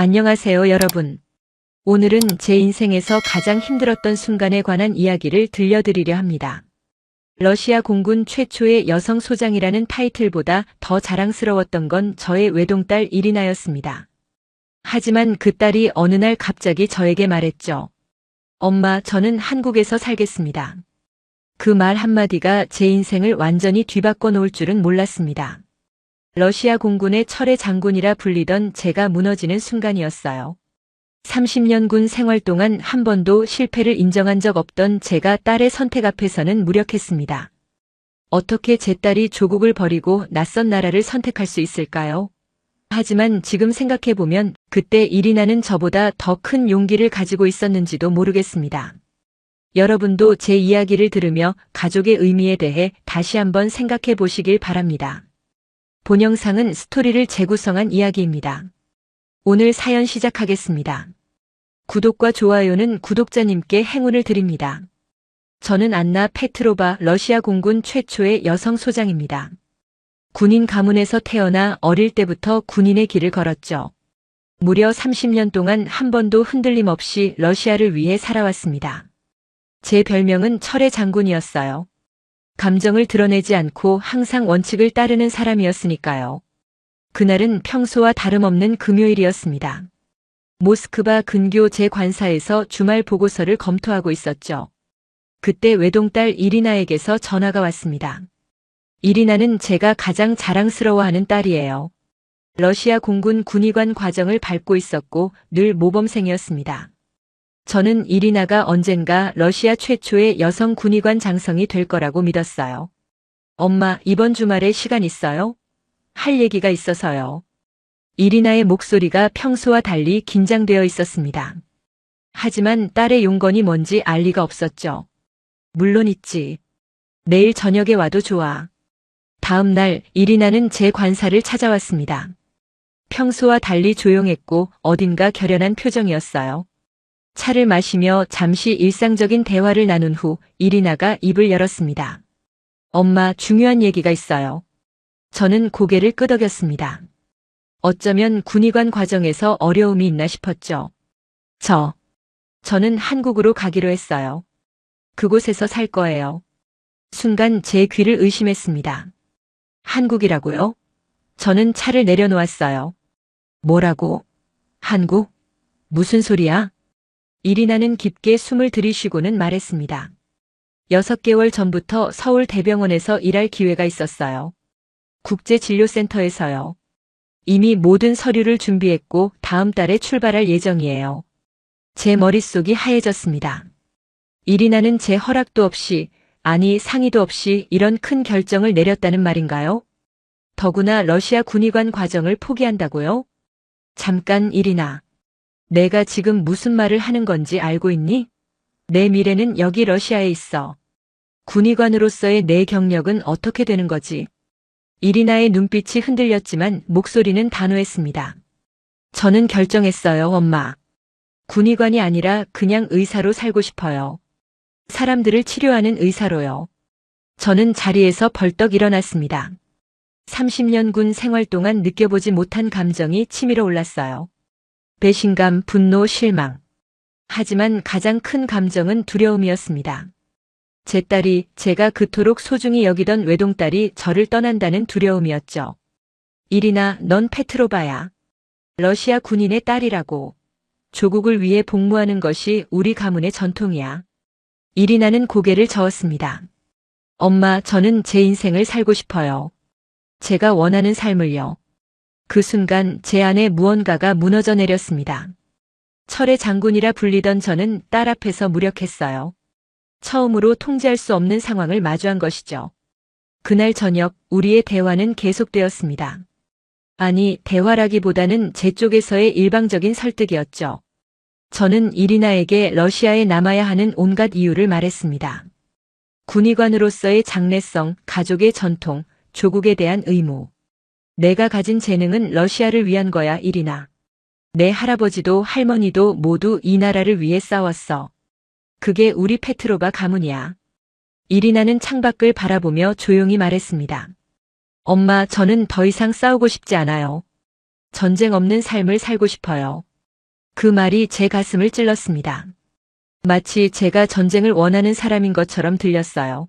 안녕하세요, 여러분. 오늘은 제 인생에서 가장 힘들었던 순간에 관한 이야기를 들려드리려 합니다. 러시아 공군 최초의 여성 소장이라는 타이틀보다 더 자랑스러웠던 건 저의 외동딸 이리나였습니다. 하지만 그 딸이 어느 날 갑자기 저에게 말했죠. 엄마, 저는 한국에서 살겠습니다. 그 말 한마디가 제 인생을 완전히 뒤바꿔 놓을 줄은 몰랐습니다. 러시아 공군의 철의 장군이라 불리던 제가 무너지는 순간이었어요. 30년 군 생활 동안 한 번도 실패를 인정한 적 없던 제가 딸의 선택 앞에서는 무력했습니다. 어떻게 제 딸이 조국을 버리고 낯선 나라를 선택할 수 있을까요? 하지만 지금 생각해보면 그때 이리나는 저보다 더 큰 용기를 가지고 있었는지도 모르겠습니다. 여러분도 제 이야기를 들으며 가족의 의미에 대해 다시 한번 생각해 보시길 바랍니다. 본 영상은 스토리를 재구성한 이야기입니다. 오늘 사연 시작하겠습니다. 구독과 좋아요는 구독자님께 행운을 드립니다. 저는 안나 페트로바, 러시아 공군 최초의 여성 소장입니다. 군인 가문에서 태어나 어릴 때부터 군인의 길을 걸었죠. 무려 30년 동안 한 번도 흔들림 없이 러시아를 위해 살아왔습니다. 제 별명은 철의 장군이었어요. 감정을 드러내지 않고 항상 원칙을 따르는 사람이었으니까요. 그날은 평소와 다름없는 금요일이었습니다. 모스크바 근교 제 관사에서 주말 보고서를 검토하고 있었죠. 그때 외동딸 이리나에게서 전화가 왔습니다. 이리나는 제가 가장 자랑스러워하는 딸이에요. 러시아 공군 군의관 과정을 밟고 있었고 늘 모범생이었습니다. 저는 이리나가 언젠가 러시아 최초의 여성 군의관 장성이 될 거라고 믿었어요. 엄마, 이번 주말에 시간 있어요? 할 얘기가 있어서요. 이리나의 목소리가 평소와 달리 긴장되어 있었습니다. 하지만 딸의 용건이 뭔지 알 리가 없었죠. 물론 있지. 내일 저녁에 와도 좋아. 다음 날 이리나는 제 관사를 찾아왔습니다. 평소와 달리 조용했고 어딘가 결연한 표정이었어요. 차를 마시며 잠시 일상적인 대화를 나눈 후 이리나가 입을 열었습니다. 엄마, 중요한 얘기가 있어요. 저는 고개를 끄덕였습니다. 어쩌면 군의관 과정에서 어려움이 있나 싶었죠. 저는 한국으로 가기로 했어요. 그곳에서 살 거예요. 순간 제 귀를 의심했습니다. 한국이라고요? 저는 차를 내려놓았어요. 뭐라고? 한국? 무슨 소리야? 이리나는 깊게 숨을 들이쉬고는 말했습니다. 6개월 전부터 서울 대병원에서 일할 기회가 있었어요. 국제진료센터에서요. 이미 모든 서류를 준비했고 다음 달에 출발할 예정이에요. 제 머릿속이 하얘졌습니다. 이리나는 제 허락도 없이, 아니 상의도 없이 이런 큰 결정을 내렸다는 말인가요? 더구나 러시아 군의관 과정을 포기한다고요? 잠깐, 이리나. 내가 지금 무슨 말을 하는 건지 알고 있니? 내 미래는 여기 러시아에 있어. 군의관으로서의 내 경력은 어떻게 되는 거지? 이리나의 눈빛이 흔들렸지만 목소리는 단호했습니다. 저는 결정했어요, 엄마. 군의관이 아니라 그냥 의사로 살고 싶어요. 사람들을 치료하는 의사로요. 저는 자리에서 벌떡 일어났습니다. 30년 군 생활 동안 느껴보지 못한 감정이 치밀어 올랐어요. 배신감, 분노, 실망. 하지만 가장 큰 감정은 두려움이었습니다. 제 딸이, 제가 그토록 소중히 여기던 외동딸이 저를 떠난다는 두려움이었죠. 이리나, 넌 페트로바야. 러시아 군인의 딸이라고. 조국을 위해 복무하는 것이 우리 가문의 전통이야. 이리나는 고개를 저었습니다. 엄마, 저는 제 인생을 살고 싶어요. 제가 원하는 삶을요. 그 순간 제 안에 무언가가 무너져 내렸습니다. 철의 장군이라 불리던 저는 딸 앞에서 무력했어요. 처음으로 통제할 수 없는 상황을 마주한 것이죠. 그날 저녁 우리의 대화는 계속되었습니다. 아니, 대화라기보다는 제 쪽에서의 일방적인 설득이었죠. 저는 이리나에게 러시아에 남아야 하는 온갖 이유를 말했습니다. 군의관으로서의 장래성, 가족의 전통, 조국에 대한 의무. 내가 가진 재능은 러시아를 위한 거야, 이리나. 내 할아버지도 할머니도 모두 이 나라를 위해 싸웠어. 그게 우리 페트로바 가문이야. 이리나는 창밖을 바라보며 조용히 말했습니다. 엄마, 저는 더 이상 싸우고 싶지 않아요. 전쟁 없는 삶을 살고 싶어요. 그 말이 제 가슴을 찔렀습니다. 마치 제가 전쟁을 원하는 사람인 것처럼 들렸어요.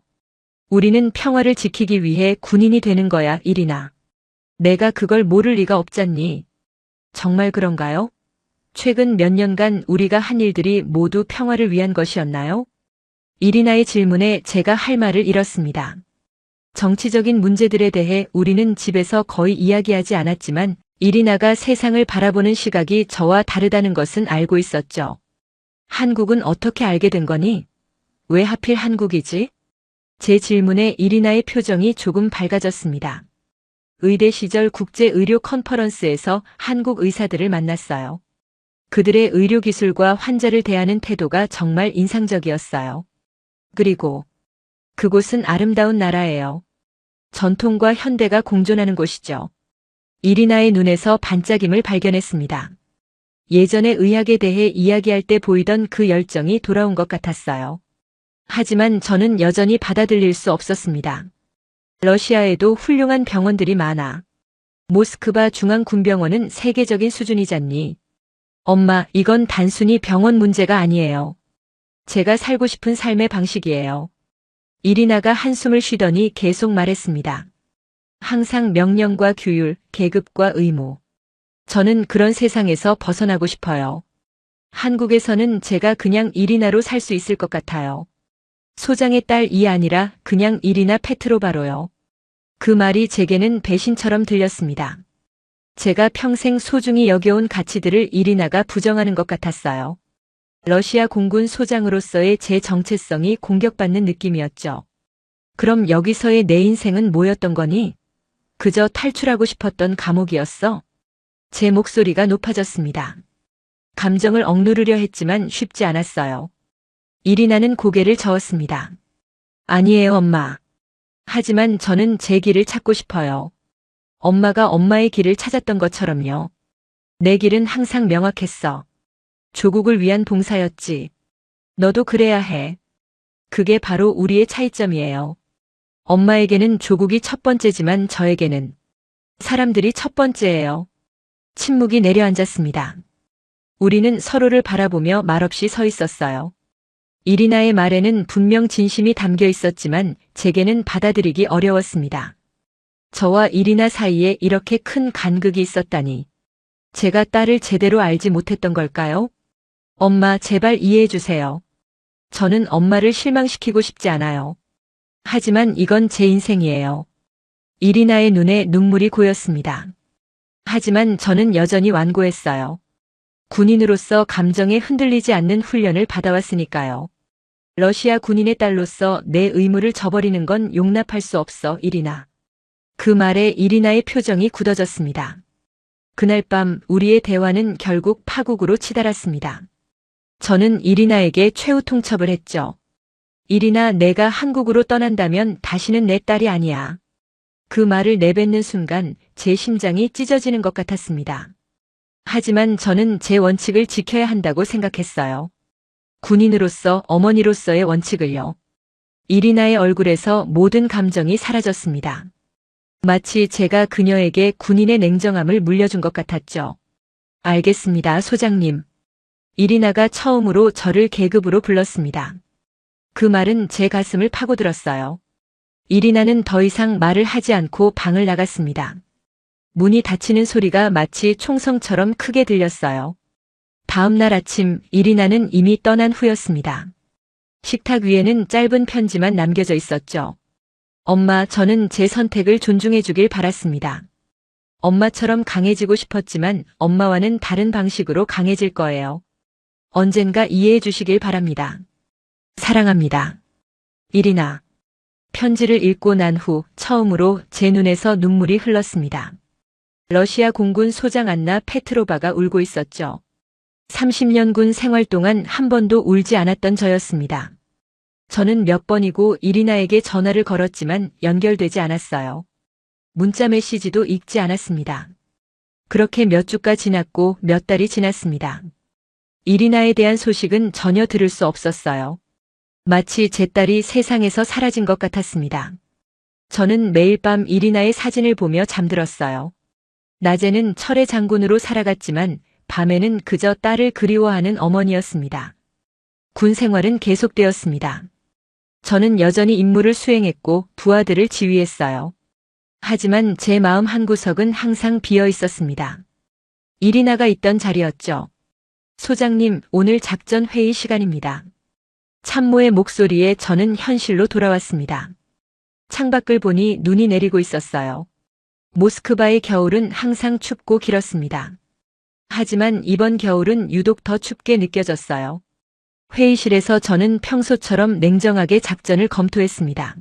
우리는 평화를 지키기 위해 군인이 되는 거야, 이리나. 내가 그걸 모를 리가 없잖니. 정말 그런가요? 최근 몇 년간 우리가 한 일들이 모두 평화를 위한 것이었나요? 이리나의 질문에 제가 할 말을 잃었습니다. 정치적인 문제들에 대해 우리는 집에서 거의 이야기하지 않았지만 이리나가 세상을 바라보는 시각이 저와 다르다는 것은 알고 있었죠. 한국은 어떻게 알게 된 거니? 왜 하필 한국이지? 제 질문에 이리나의 표정이 조금 밝아졌습니다. 의대 시절 국제의료 컨퍼런스에서 한국 의사들을 만났어요. 그들의 의료기술과 환자를 대하는 태도가 정말 인상적이었어요. 그리고 그곳은 아름다운 나라예요. 전통과 현대가 공존하는 곳이죠. 이리나의 눈에서 반짝임을 발견했습니다. 예전의 의학에 대해 이야기할 때 보이던 그 열정이 돌아온 것 같았어요. 하지만 저는 여전히 받아들일 수 없었습니다. 러시아에도 훌륭한 병원들이 많아. 모스크바 중앙군병원은 세계적인 수준이잖니. 엄마, 이건 단순히 병원 문제가 아니에요. 제가 살고 싶은 삶의 방식이에요. 이리나가 한숨을 쉬더니 계속 말했습니다. 항상 명령과 규율, 계급과 의무. 저는 그런 세상에서 벗어나고 싶어요. 한국에서는 제가 그냥 이리나로 살 수 있을 것 같아요. 소장의 딸이 아니라 그냥 이리나 페트로바로요. 그 말이 제게는 배신처럼 들렸습니다. 제가 평생 소중히 여겨온 가치들을 이리나가 부정하는 것 같았어요. 러시아 공군 소장으로서의 제 정체성이 공격받는 느낌이었죠. 그럼 여기서의 내 인생은 뭐였던 거니? 그저 탈출하고 싶었던 감옥이었어? 제 목소리가 높아졌습니다. 감정을 억누르려 했지만 쉽지 않았어요. 이리나는 고개를 저었습니다. 아니에요, 엄마. 하지만 저는 제 길을 찾고 싶어요. 엄마가 엄마의 길을 찾았던 것처럼요. 내 길은 항상 명확했어. 조국을 위한 봉사였지. 너도 그래야 해. 그게 바로 우리의 차이점이에요. 엄마에게는 조국이 첫 번째지만 저에게는 사람들이 첫 번째예요. 침묵이 내려앉았습니다. 우리는 서로를 바라보며 말없이 서 있었어요. 이리나의 말에는 분명 진심이 담겨 있었지만 제게는 받아들이기 어려웠습니다. 저와 이리나 사이에 이렇게 큰 간극이 있었다니. 제가 딸을 제대로 알지 못했던 걸까요? 엄마, 제발 이해해 주세요. 저는 엄마를 실망시키고 싶지 않아요. 하지만 이건 제 인생이에요. 이리나의 눈에 눈물이 고였습니다. 하지만 저는 여전히 완고했어요. 군인으로서 감정에 흔들리지 않는 훈련을 받아왔으니까요. 러시아 군인의 딸로서 내 의무를 저버리는 건 용납할 수 없어, 이리나. 그 말에 이리나의 표정이 굳어졌습니다. 그날 밤 우리의 대화는 결국 파국으로 치달았습니다. 저는 이리나에게 최후 통첩을 했죠. 이리나, 내가 한국으로 떠난다면 다시는 내 딸이 아니야. 그 말을 내뱉는 순간 제 심장이 찢어지는 것 같았습니다. 하지만 저는 제 원칙을 지켜야 한다고 생각했어요. 군인으로서, 어머니로서의 원칙을요. 이리나의 얼굴에서 모든 감정이 사라졌습니다. 마치 제가 그녀에게 군인의 냉정함을 물려준 것 같았죠. 알겠습니다, 소장님. 이리나가 처음으로 저를 계급으로 불렀습니다. 그 말은 제 가슴을 파고들었어요. 이리나는 더 이상 말을 하지 않고 방을 나갔습니다. 문이 닫히는 소리가 마치 총성처럼 크게 들렸어요. 다음 날 아침 이리나는 이미 떠난 후였습니다. 식탁 위에는 짧은 편지만 남겨져 있었죠. 엄마, 저는 제 선택을 존중해 주길 바랐습니다. 엄마처럼 강해지고 싶었지만 엄마와는 다른 방식으로 강해질 거예요. 언젠가 이해해 주시길 바랍니다. 사랑합니다. 이리나. 편지를 읽고 난 후 처음으로 제 눈에서 눈물이 흘렀습니다. 러시아 공군 소장 안나 페트로바가 울고 있었죠. 30년 군 생활 동안 한 번도 울지 않았던 저였습니다. 저는 몇 번이고 이리나에게 전화를 걸었지만 연결되지 않았어요. 문자 메시지도 읽지 않았습니다. 그렇게 몇 주가 지났고 몇 달이 지났습니다. 이리나에 대한 소식은 전혀 들을 수 없었어요. 마치 제 딸이 세상에서 사라진 것 같았습니다. 저는 매일 밤 이리나의 사진을 보며 잠들었어요. 낮에는 철의 장군으로 살아갔지만 밤에는 그저 딸을 그리워하는 어머니였습니다. 군 생활은 계속되었습니다. 저는 여전히 임무를 수행했고 부하들을 지휘했어요. 하지만 제 마음 한구석은 항상 비어 있었습니다. 이리나가 있던 자리였죠. 소장님, 오늘 작전 회의 시간입니다. 참모의 목소리에 저는 현실로 돌아왔습니다. 창밖을 보니 눈이 내리고 있었어요. 모스크바의 겨울은 항상 춥고 길었습니다. 하지만 이번 겨울은 유독 더 춥게 느껴졌어요. 회의실에서 저는 평소처럼 냉정하게 작전을 검토했습니다.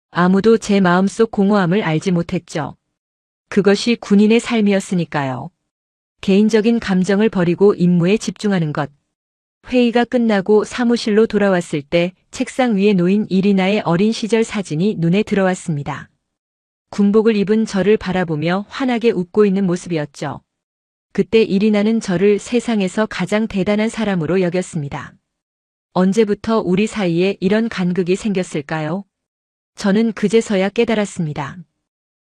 아무도 제 마음속 공허함을 알지 못했죠. 그것이 군인의 삶이었으니까요. 개인적인 감정을 버리고 임무에 집중하는 것. 회의가 끝나고 사무실로 돌아왔을 때 책상 위에 놓인 이리나의 어린 시절 사진이 눈에 들어왔습니다. 군복을 입은 저를 바라보며 환하게 웃고 있는 모습이었죠. 그때 이리나는 저를 세상에서 가장 대단한 사람으로 여겼습니다. 언제부터 우리 사이에 이런 간극이 생겼을까요? 저는 그제서야 깨달았습니다.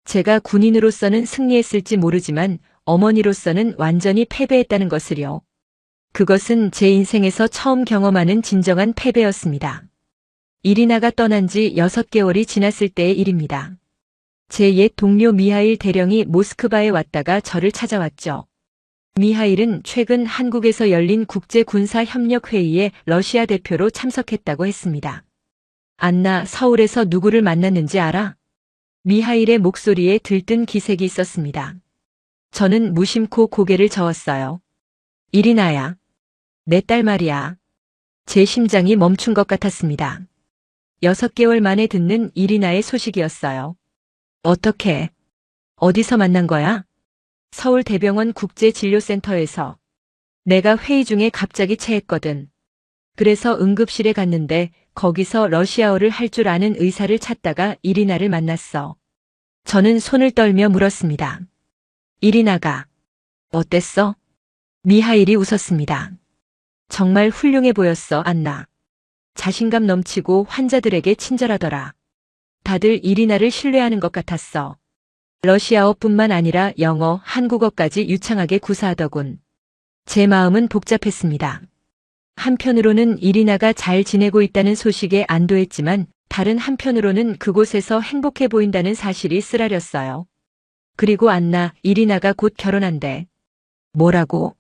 제가 군인으로서는 승리했을지 모르지만 어머니로서는 완전히 패배했다는 것을요. 그것은 제 인생에서 처음 경험하는 진정한 패배였습니다. 이리나가 떠난 지 6개월이 지났을 때의 일입니다. 제 옛 동료 미하일 대령이 모스크바에 왔다가 저를 찾아왔죠. 미하일은 최근 한국에서 열린 국제군사협력회의에 러시아 대표로 참석했다고 했습니다. 안나, 서울에서 누구를 만났는지 알아? 미하일의 목소리에 들뜬 기색이 있었습니다. 저는 무심코 고개를 저었어요. 이리나야. 내 딸 말이야. 제 심장이 멈춘 것 같았습니다. 6개월 만에 듣는 이리나의 소식이었어요. 어떻게? 어디서 만난 거야? 서울대병원 국제진료센터에서. 내가 회의 중에 갑자기 체했거든. 그래서 응급실에 갔는데 거기서 러시아어를 할 줄 아는 의사를 찾다가 이리나를 만났어. 저는 손을 떨며 물었습니다. 이리나가 어땠어? 미하일이 웃었습니다. 정말 훌륭해 보였어, 안나. 자신감 넘치고 환자들에게 친절하더라. 다들 이리나를 신뢰하는 것 같았어. 러시아어뿐만 아니라 영어, 한국어까지 유창하게 구사하더군. 제 마음은 복잡했습니다. 한편으로는 이리나가 잘 지내고 있다는 소식에 안도했지만 다른 한편으로는 그곳에서 행복해 보인다는 사실이 쓰라렸어요. 그리고 안나, 이리나가 곧 결혼한대. 뭐라고?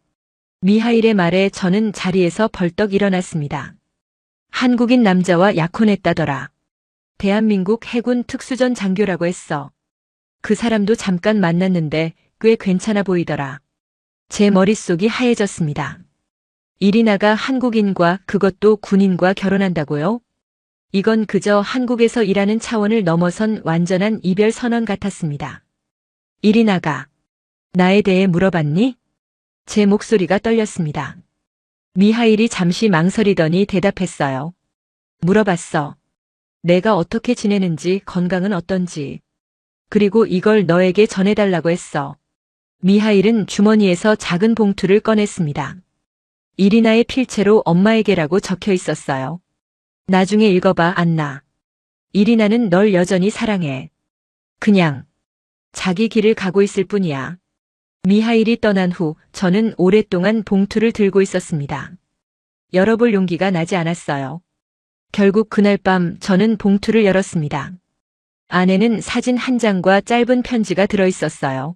미하일의 말에 저는 자리에서 벌떡 일어났습니다. 한국인 남자와 약혼했다더라. 대한민국 해군 특수전 장교라고 했어. 그 사람도 잠깐 만났는데 꽤 괜찮아 보이더라. 제 머릿속이 하얘졌습니다. 이리나가 한국인과 그것도 군인과 결혼한다고요? 이건 그저 한국에서 일하는 차원을 넘어선 완전한 이별 선언 같았습니다. 이리나가 나에 대해 물어봤니? 제 목소리가 떨렸습니다. 미하일이 잠시 망설이더니 대답했어요. 물어봤어. 내가 어떻게 지내는지, 건강은 어떤지. 그리고 이걸 너에게 전해달라고 했어. 미하일은 주머니에서 작은 봉투를 꺼냈습니다. 이리나의 필체로 엄마에게라고 적혀 있었어요. 나중에 읽어봐, 안나. 이리나는 널 여전히 사랑해. 그냥 자기 길을 가고 있을 뿐이야. 미하일이 떠난 후 저는 오랫동안 봉투를 들고 있었습니다. 열어볼 용기가 나지 않았어요. 결국 그날 밤 저는 봉투를 열었습니다. 안에는 사진 한 장과 짧은 편지가 들어있었어요.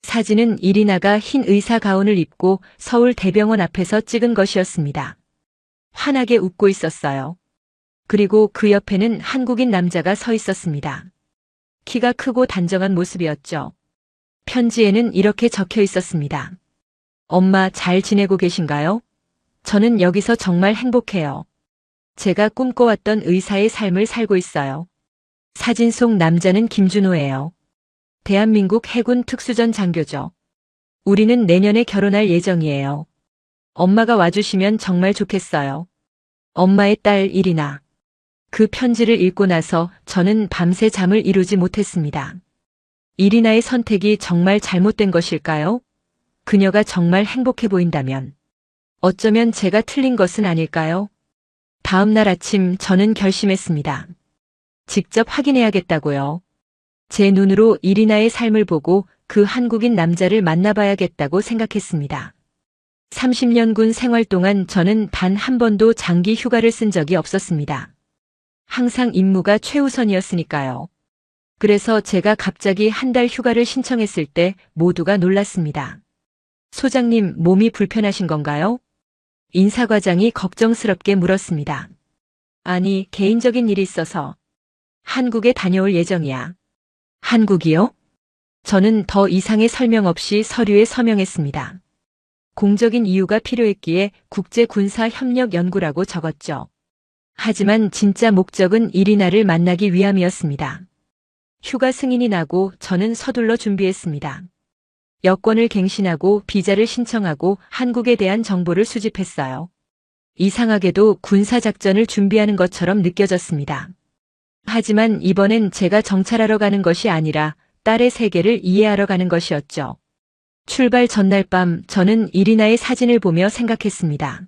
사진은 이리나가 흰 의사 가운을 입고 서울 대병원 앞에서 찍은 것이었습니다. 환하게 웃고 있었어요. 그리고 그 옆에는 한국인 남자가 서 있었습니다. 키가 크고 단정한 모습이었죠. 편지에는 이렇게 적혀 있었습니다. 엄마 잘 지내고 계신가요? 저는 여기서 정말 행복해요. 제가 꿈꿔왔던 의사의 삶을 살고 있어요. 사진 속 남자는 김준호예요. 대한민국 해군 특수전 장교죠. 우리는 내년에 결혼할 예정이에요. 엄마가 와주시면 정말 좋겠어요. 엄마의 딸 이리나. 그 편지를 읽고 나서 저는 밤새 잠을 이루지 못했습니다. 이리나의 선택이 정말 잘못된 것일까요? 그녀가 정말 행복해 보인다면 어쩌면 제가 틀린 것은 아닐까요? 다음 날 아침 저는 결심했습니다. 직접 확인해야겠다고요. 제 눈으로 이리나의 삶을 보고 그 한국인 남자를 만나봐야겠다고 생각했습니다. 30년 군 생활 동안 저는 단 한 번도 장기 휴가를 쓴 적이 없었습니다. 항상 임무가 최우선이었으니까요. 그래서 제가 갑자기 한 달 휴가를 신청했을 때 모두가 놀랐습니다. 소장님, 몸이 불편하신 건가요? 인사과장이 걱정스럽게 물었습니다. 아니, 개인적인 일이 있어서 한국에 다녀올 예정이야. 한국이요? 저는 더 이상의 설명 없이 서류에 서명했습니다. 공적인 이유가 필요했기에 국제군사협력연구라고 적었죠. 하지만 진짜 목적은 이리나를 만나기 위함이었습니다. 휴가 승인이 나고 저는 서둘러 준비했습니다. 여권을 갱신하고 비자를 신청하고 한국에 대한 정보를 수집했어요. 이상하게도 군사작전을 준비하는 것처럼 느껴졌습니다. 하지만 이번엔 제가 정찰하러 가는 것이 아니라 딸의 세계를 이해하러 가는 것이었죠. 출발 전날 밤 저는 이리나의 사진을 보며 생각했습니다.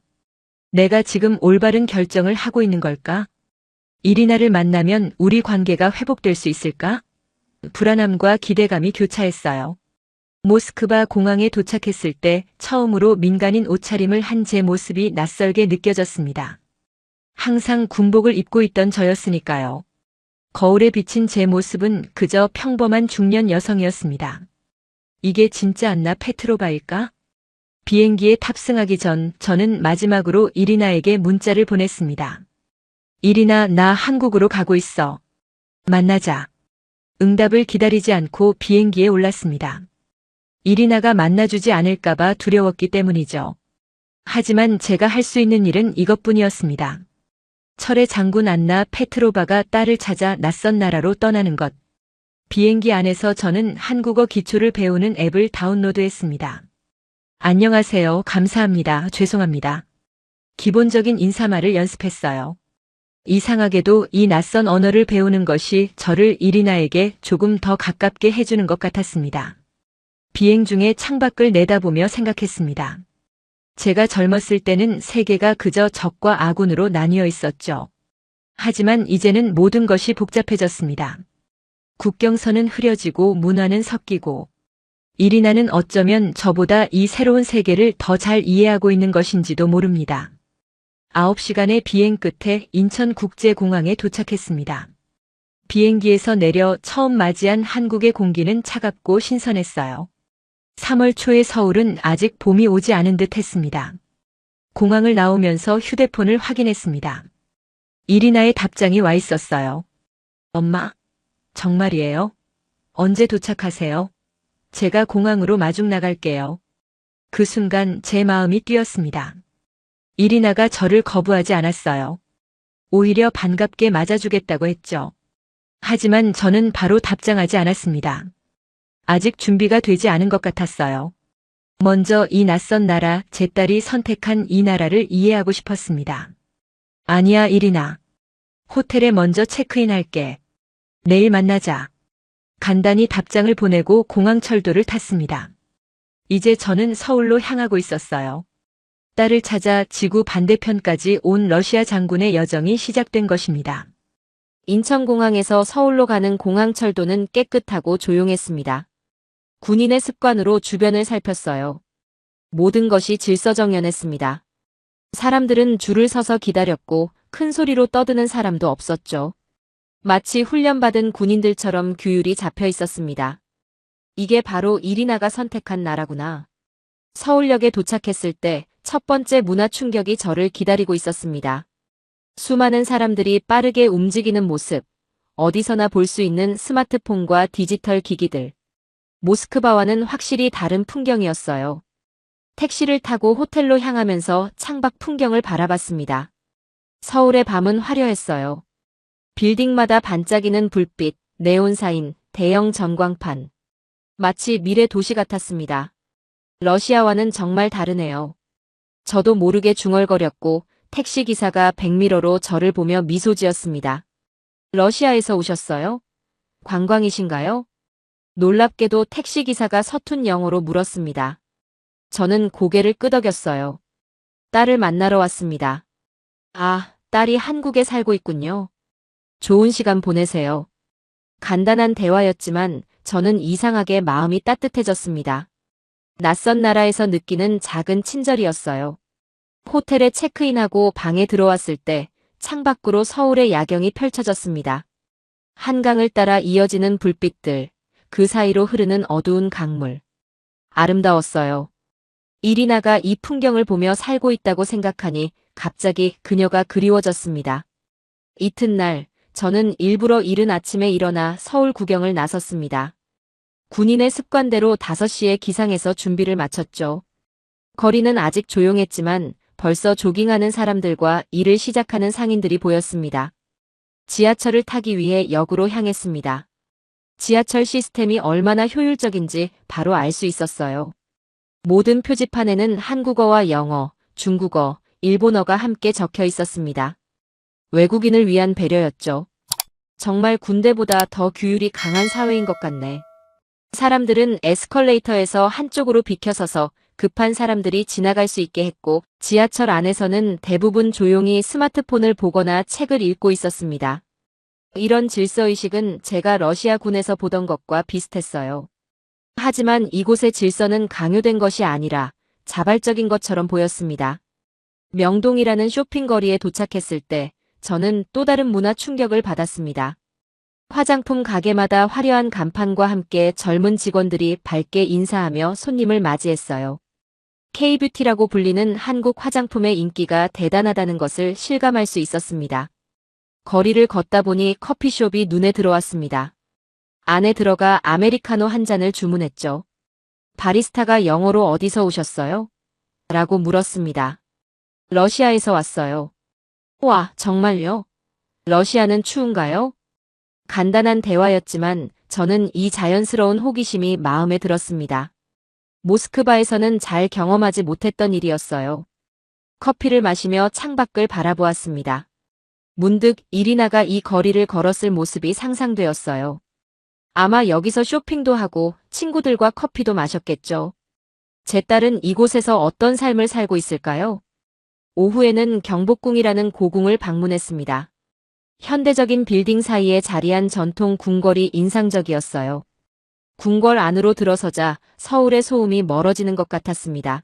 내가 지금 올바른 결정을 하고 있는 걸까? 이리나를 만나면 우리 관계가 회복될 수 있을까? 불안함과 기대감이 교차했어요. 모스크바 공항에 도착했을 때 처음으로 민간인 옷차림을 한 제 모습이 낯설게 느껴졌습니다. 항상 군복을 입고 있던 저였으니까요. 거울에 비친 제 모습은 그저 평범한 중년 여성이었습니다. 이게 진짜 안나 페트로바일까? 비행기에 탑승하기 전 저는 마지막으로 이리나에게 문자를 보냈습니다. 이리나, 나 한국으로 가고 있어. 만나자. 응답을 기다리지 않고 비행기에 올랐습니다. 이리나가 만나주지 않을까봐 두려웠기 때문이죠. 하지만 제가 할 수 있는 일은 이것뿐이었습니다. 철의 장군 안나 페트로바가 딸을 찾아 낯선 나라로 떠나는 것. 비행기 안에서 저는 한국어 기초를 배우는 앱을 다운로드했습니다. 안녕하세요. 감사합니다. 죄송합니다. 기본적인 인사말을 연습했어요. 이상하게도 이 낯선 언어를 배우는 것이 저를 이리나에게 조금 더 가깝게 해주는 것 같았습니다. 비행 중에 창밖을 내다보며 생각했습니다. 제가 젊었을 때는 세계가 그저 적과 아군으로 나뉘어 있었죠. 하지만 이제는 모든 것이 복잡해졌습니다. 국경선은 흐려지고 문화는 섞이고 이리나는 어쩌면 저보다 이 새로운 세계를 더 잘 이해하고 있는 것인지도 모릅니다. 9시간의 비행 끝에 인천국제공항에 도착했습니다. 비행기에서 내려 처음 맞이한 한국의 공기는 차갑고 신선했어요. 3월 초의 서울은 아직 봄이 오지 않은 듯 했습니다. 공항을 나오면서 휴대폰을 확인했습니다. 이리나의 답장이 와 있었어요. 엄마, 정말이에요? 언제 도착하세요? 제가 공항으로 마중 나갈게요. 그 순간 제 마음이 뛰었습니다. 이리나가 저를 거부하지 않았어요. 오히려 반갑게 맞아주겠다고 했죠. 하지만 저는 바로 답장하지 않았습니다. 아직 준비가 되지 않은 것 같았어요. 먼저 이 낯선 나라, 제 딸이 선택한 이 나라를 이해하고 싶었습니다. 아니야, 이리나. 호텔에 먼저 체크인할게. 내일 만나자. 간단히 답장을 보내고 공항 철도를 탔습니다. 이제 저는 서울로 향하고 있었어요. 딸을 찾아 지구 반대편까지 온 러시아 장군의 여정이 시작된 것입니다. 인천공항에서 서울로 가는 공항 철도는 깨끗하고 조용했습니다. 군인의 습관으로 주변을 살폈어요. 모든 것이 질서정연했습니다. 사람들은 줄을 서서 기다렸고 큰 소리로 떠드는 사람도 없었죠. 마치 훈련받은 군인들처럼 규율이 잡혀 있었습니다. 이게 바로 이리나가 선택한 나라구나. 서울역에 도착했을 때 첫 번째 문화 충격이 저를 기다리고 있었습니다. 수많은 사람들이 빠르게 움직이는 모습, 어디서나 볼 수 있는 스마트폰과 디지털 기기들. 모스크바와는 확실히 다른 풍경이었어요. 택시를 타고 호텔로 향하면서 창밖 풍경을 바라봤습니다. 서울의 밤은 화려했어요. 빌딩마다 반짝이는 불빛, 네온사인, 대형 전광판. 마치 미래 도시 같았습니다. 러시아와는 정말 다르네요. 저도 모르게 중얼거렸고 택시기사가 백미러로 저를 보며 미소 지었습니다. 러시아에서 오셨어요? 관광이신가요? 놀랍게도 택시기사가 서툰 영어로 물었습니다. 저는 고개를 끄덕였어요. 딸을 만나러 왔습니다. 아, 딸이 한국에 살고 있군요. 좋은 시간 보내세요. 간단한 대화였지만 저는 이상하게 마음이 따뜻해졌습니다. 낯선 나라에서 느끼는 작은 친절이었어요. 호텔에 체크인하고 방에 들어왔을 때 창밖으로 서울의 야경이 펼쳐졌습니다. 한강을 따라 이어지는 불빛들, 그 사이로 흐르는 어두운 강물. 아름다웠어요. 이리나가 이 풍경을 보며 살고 있다고 생각하니 갑자기 그녀가 그리워졌습니다. 이튿날, 저는 일부러 이른 아침에 일어나 서울 구경을 나섰습니다. 군인의 습관대로 5시에 기상해서 준비를 마쳤죠. 거리는 아직 조용했지만 벌써 조깅하는 사람들과 일을 시작하는 상인들이 보였습니다. 지하철을 타기 위해 역으로 향했습니다. 지하철 시스템이 얼마나 효율적인지 바로 알 수 있었어요. 모든 표지판에는 한국어와 영어, 중국어, 일본어가 함께 적혀 있었습니다. 외국인을 위한 배려였죠. 정말 군대보다 더 규율이 강한 사회인 것 같네. 사람들은 에스컬레이터에서 한쪽으로 비켜서서 급한 사람들이 지나갈 수 있게 했고, 지하철 안에서는 대부분 조용히 스마트폰을 보거나 책을 읽고 있었습니다. 이런 질서의식은 제가 러시아군에서 보던 것과 비슷했어요. 하지만 이곳의 질서는 강요된 것이 아니라 자발적인 것처럼 보였습니다. 명동이라는 쇼핑거리에 도착했을 때 저는 또 다른 문화 충격을 받았습니다. 화장품 가게마다 화려한 간판과 함께 젊은 직원들이 밝게 인사하며 손님을 맞이했어요. K-뷰티라고 불리는 한국 화장품의 인기가 대단하다는 것을 실감할 수 있었습니다. 거리를 걷다 보니 커피숍이 눈에 들어왔습니다. 안에 들어가 아메리카노 한 잔을 주문했죠. 바리스타가 영어로 어디서 오셨어요? 라고 물었습니다. 러시아에서 왔어요. 와, 정말요? 러시아는 추운가요? 간단한 대화였지만 저는 이 자연스러운 호기심이 마음에 들었습니다. 모스크바에서는 잘 경험하지 못했던 일이었어요. 커피를 마시며 창밖을 바라보았습니다. 문득 이리나가 이 거리를 걸었을 모습이 상상되었어요. 아마 여기서 쇼핑도 하고 친구들과 커피도 마셨겠죠. 제 딸은 이곳에서 어떤 삶을 살고 있을까요? 오후에는 경복궁이라는 고궁을 방문했습니다. 현대적인 빌딩 사이에 자리한 전통 궁궐이 인상적이었어요. 궁궐 안으로 들어서자 서울의 소음이 멀어지는 것 같았습니다.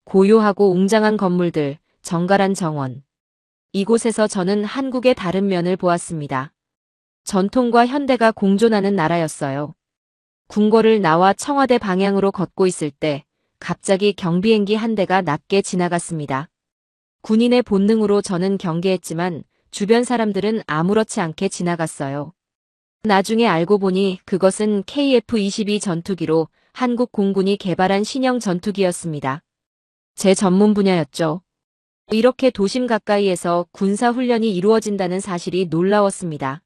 고요하고 웅장한 건물들, 정갈한 정원. 이곳에서 저는 한국의 다른 면을 보았습니다. 전통과 현대가 공존하는 나라였어요. 궁궐을 나와 청와대 방향으로 걷고 있을 때 갑자기 경비행기 한 대가 낮게 지나갔습니다. 군인의 본능으로 저는 경계했지만 주변 사람들은 아무렇지 않게 지나갔어요. 나중에 알고 보니 그것은 KF-22 전투기로 한국 공군이 개발한 신형 전투기였습니다. 제 전문 분야였죠. 이렇게 도심 가까이에서 군사훈련이 이루어진다는 사실이 놀라웠습니다.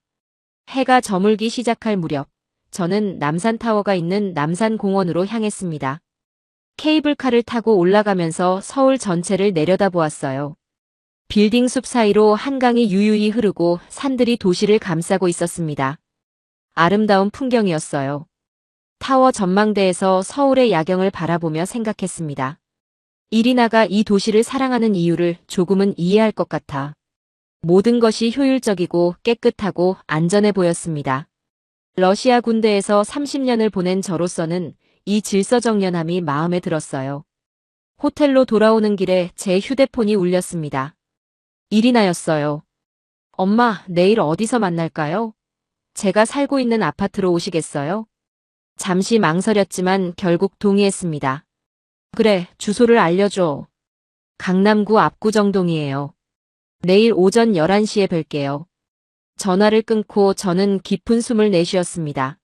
해가 저물기 시작할 무렵, 저는 남산타워가 있는 남산공원으로 향했습니다. 케이블카를 타고 올라가면서 서울 전체를 내려다보았어요. 빌딩 숲 사이로 한강이 유유히 흐르고 산들이 도시를 감싸고 있었습니다. 아름다운 풍경이었어요. 타워 전망대에서 서울의 야경을 바라보며 생각했습니다. 이리나가 이 도시를 사랑하는 이유를 조금은 이해할 것 같아. 모든 것이 효율적이고 깨끗하고 안전해 보였습니다. 러시아 군대에서 30년을 보낸 저로서는 이 질서정연함이 마음에 들었어요. 호텔로 돌아오는 길에 제 휴대폰이 울렸습니다. 이리나였어요. 엄마, 내일 어디서 만날까요? 제가 살고 있는 아파트로 오시겠어요? 잠시 망설였지만 결국 동의했습니다. 그래, 주소를 알려줘. 강남구 압구정동이에요. 내일 오전 11시에 뵐게요. 전화를 끊고 저는 깊은 숨을 내쉬었습니다.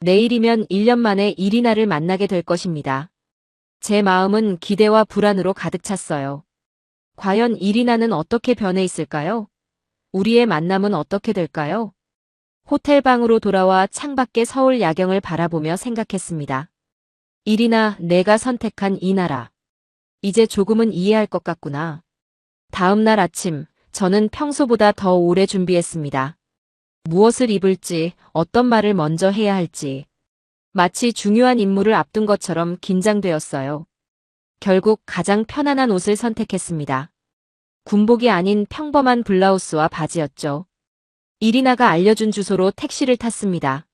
내일이면 1년 만에 이리나를 만나게 될 것입니다. 제 마음은 기대와 불안으로 가득 찼어요. 과연 이리나는 어떻게 변해 있을까요? 우리의 만남은 어떻게 될까요? 호텔 방으로 돌아와 창밖의 서울 야경을 바라보며 생각했습니다. 이리나, 내가 선택한 이 나라. 이제 조금은 이해할 것 같구나. 다음 날 아침, 저는 평소보다 더 오래 준비했습니다. 무엇을 입을지, 어떤 말을 먼저 해야 할지. 마치 중요한 임무를 앞둔 것처럼 긴장되었어요. 결국 가장 편안한 옷을 선택했습니다. 군복이 아닌 평범한 블라우스와 바지였죠. 이리나가 알려준 주소로 택시를 탔습니다.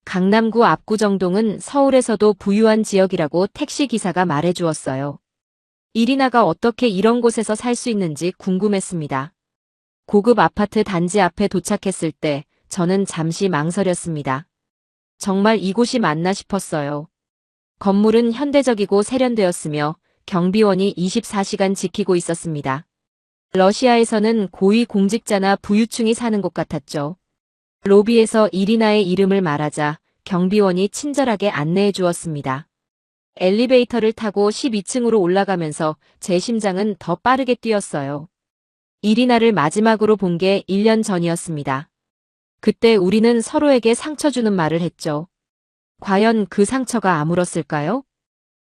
강남구 압구정동은 서울에서도 부유한 지역이라고 택시기사가 말해주었어요. 이리나가 어떻게 이런 곳에서 살 수 있는지 궁금했습니다. 고급 아파트 단지 앞에 도착했을 때 저는 잠시 망설였습니다. 정말 이곳이 맞나 싶었어요. 건물은 현대적이고 세련되었으며 경비원이 24시간 지키고 있었습니다. 러시아에서는 고위 공직자나 부유층이 사는 곳 같았죠. 로비에서 이리나의 이름을 말하자 경비원이 친절하게 안내해 주었습니다. 엘리베이터를 타고 12층으로 올라가면서 제 심장은 더 빠르게 뛰었어요. 이리나를 마지막으로 본 게 1년 전이었습니다. 그때 우리는 서로에게 상처 주는 말을 했죠. 과연 그 상처가 아물었을까요?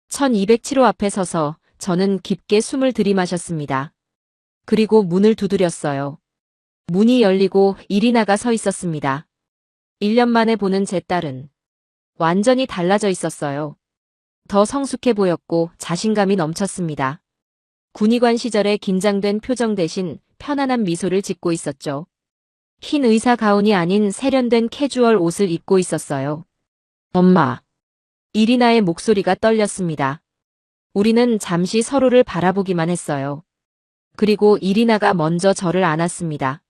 1207호 앞에 서서 저는 깊게 숨을 들이마셨습니다. 그리고 문을 두드렸어요. 문이 열리고 이리나가 서 있었습니다. 1년 만에 보는 제 딸은 완전히 달라져 있었어요. 더 성숙해 보였고 자신감이 넘쳤습니다. 군의관 시절의 긴장된 표정 대신 편안한 미소를 짓고 있었죠. 흰 의사 가운이 아닌 세련된 캐주얼 옷을 입고 있었어요. 엄마. 이리나의 목소리가 떨렸습니다. 우리는 잠시 서로를 바라보기만 했어요. 그리고 이리나가 먼저 저를 안았습니다.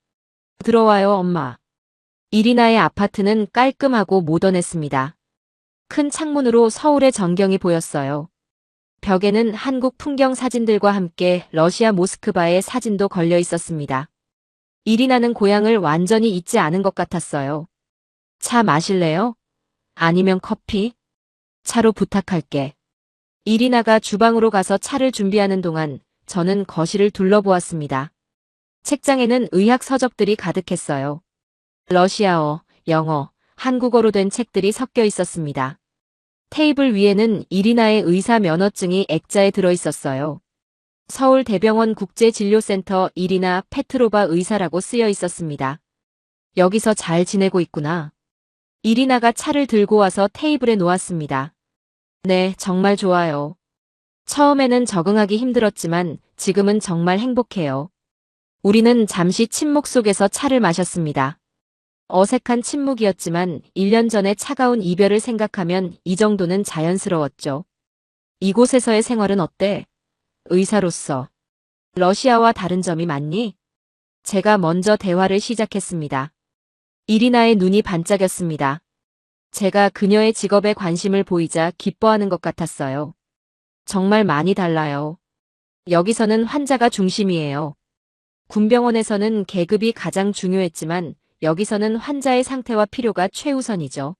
들어와요, 엄마. 이리나의 아파트는 깔끔하고 모던했습니다. 큰 창문으로 서울의 전경이 보였어요. 벽에는 한국 풍경 사진들과 함께 러시아 모스크바의 사진도 걸려 있었습니다. 이리나는 고향을 완전히 잊지 않은 것 같았어요. 차 마실래요? 아니면 커피? 차로 부탁할게. 이리나가 주방으로 가서 차를 준비하는 동안 저는 거실을 둘러보았습니다. 책장에는 의학 서적들이 가득했어요. 러시아어, 영어, 한국어로 된 책들이 섞여 있었습니다. 테이블 위에는 이리나의 의사 면허증이 액자에 들어 있었어요. 서울대병원 국제진료센터 이리나 페트로바 의사라고 쓰여 있었습니다. 여기서 잘 지내고 있구나. 이리나가 차를 들고 와서 테이블에 놓았습니다. 네, 정말 좋아요. 처음에는 적응하기 힘들었지만 지금은 정말 행복해요. 우리는 잠시 침묵 속에서 차를 마셨습니다. 어색한 침묵이었지만 1년 전의 차가운 이별을 생각하면 이 정도는 자연스러웠죠. 이곳에서의 생활은 어때? 의사로서. 러시아와 다른 점이 많니? 제가 먼저 대화를 시작했습니다. 이리나의 눈이 반짝였습니다. 제가 그녀의 직업에 관심을 보이자 기뻐하는 것 같았어요. 정말 많이 달라요. 여기서는 환자가 중심이에요. 군병원에서는 계급이 가장 중요했지만 여기서는 환자의 상태와 필요가 최우선이죠.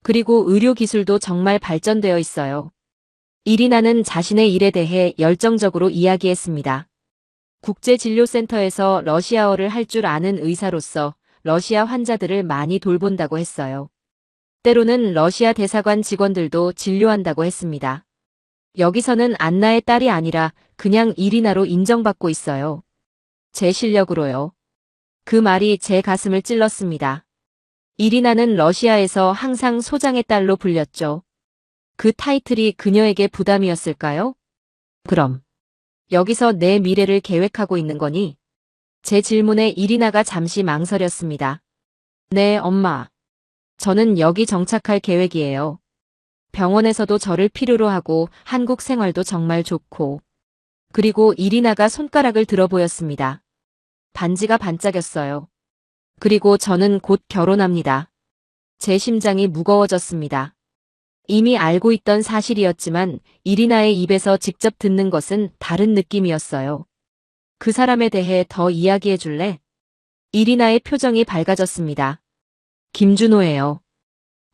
그리고 의료기술도 정말 발전되어 있어요. 이리나는 자신의 일에 대해 열정적으로 이야기했습니다. 국제진료센터에서 러시아어를 할 줄 아는 의사로서 러시아 환자들을 많이 돌본다고 했어요. 때로는 러시아 대사관 직원들도 진료한다고 했습니다. 여기서는 안나의 딸이 아니라 그냥 이리나로 인정받고 있어요. 제 실력으로요. 그 말이 제 가슴을 찔렀습니다. 이리나는 러시아에서 항상 소장의 딸로 불렸죠. 그 타이틀이 그녀에게 부담이었을까요? 그럼 여기서 내 미래를 계획하고 있는 거니? 제 질문에 이리나가 잠시 망설였습니다. 네, 엄마. 저는 여기 정착할 계획이에요. 병원에서도 저를 필요로 하고 한국 생활도 정말 좋고. 그리고 이리나가 손가락을 들어 보였습니다. 반지가 반짝였어요. 그리고 저는 곧 결혼합니다. 제 심장이 무거워졌습니다. 이미 알고 있던 사실이었지만 이리나의 입에서 직접 듣는 것은 다른 느낌이었어요. 그 사람에 대해 더 이야기해 줄래? 이리나의 표정이 밝아졌습니다. 김준호예요.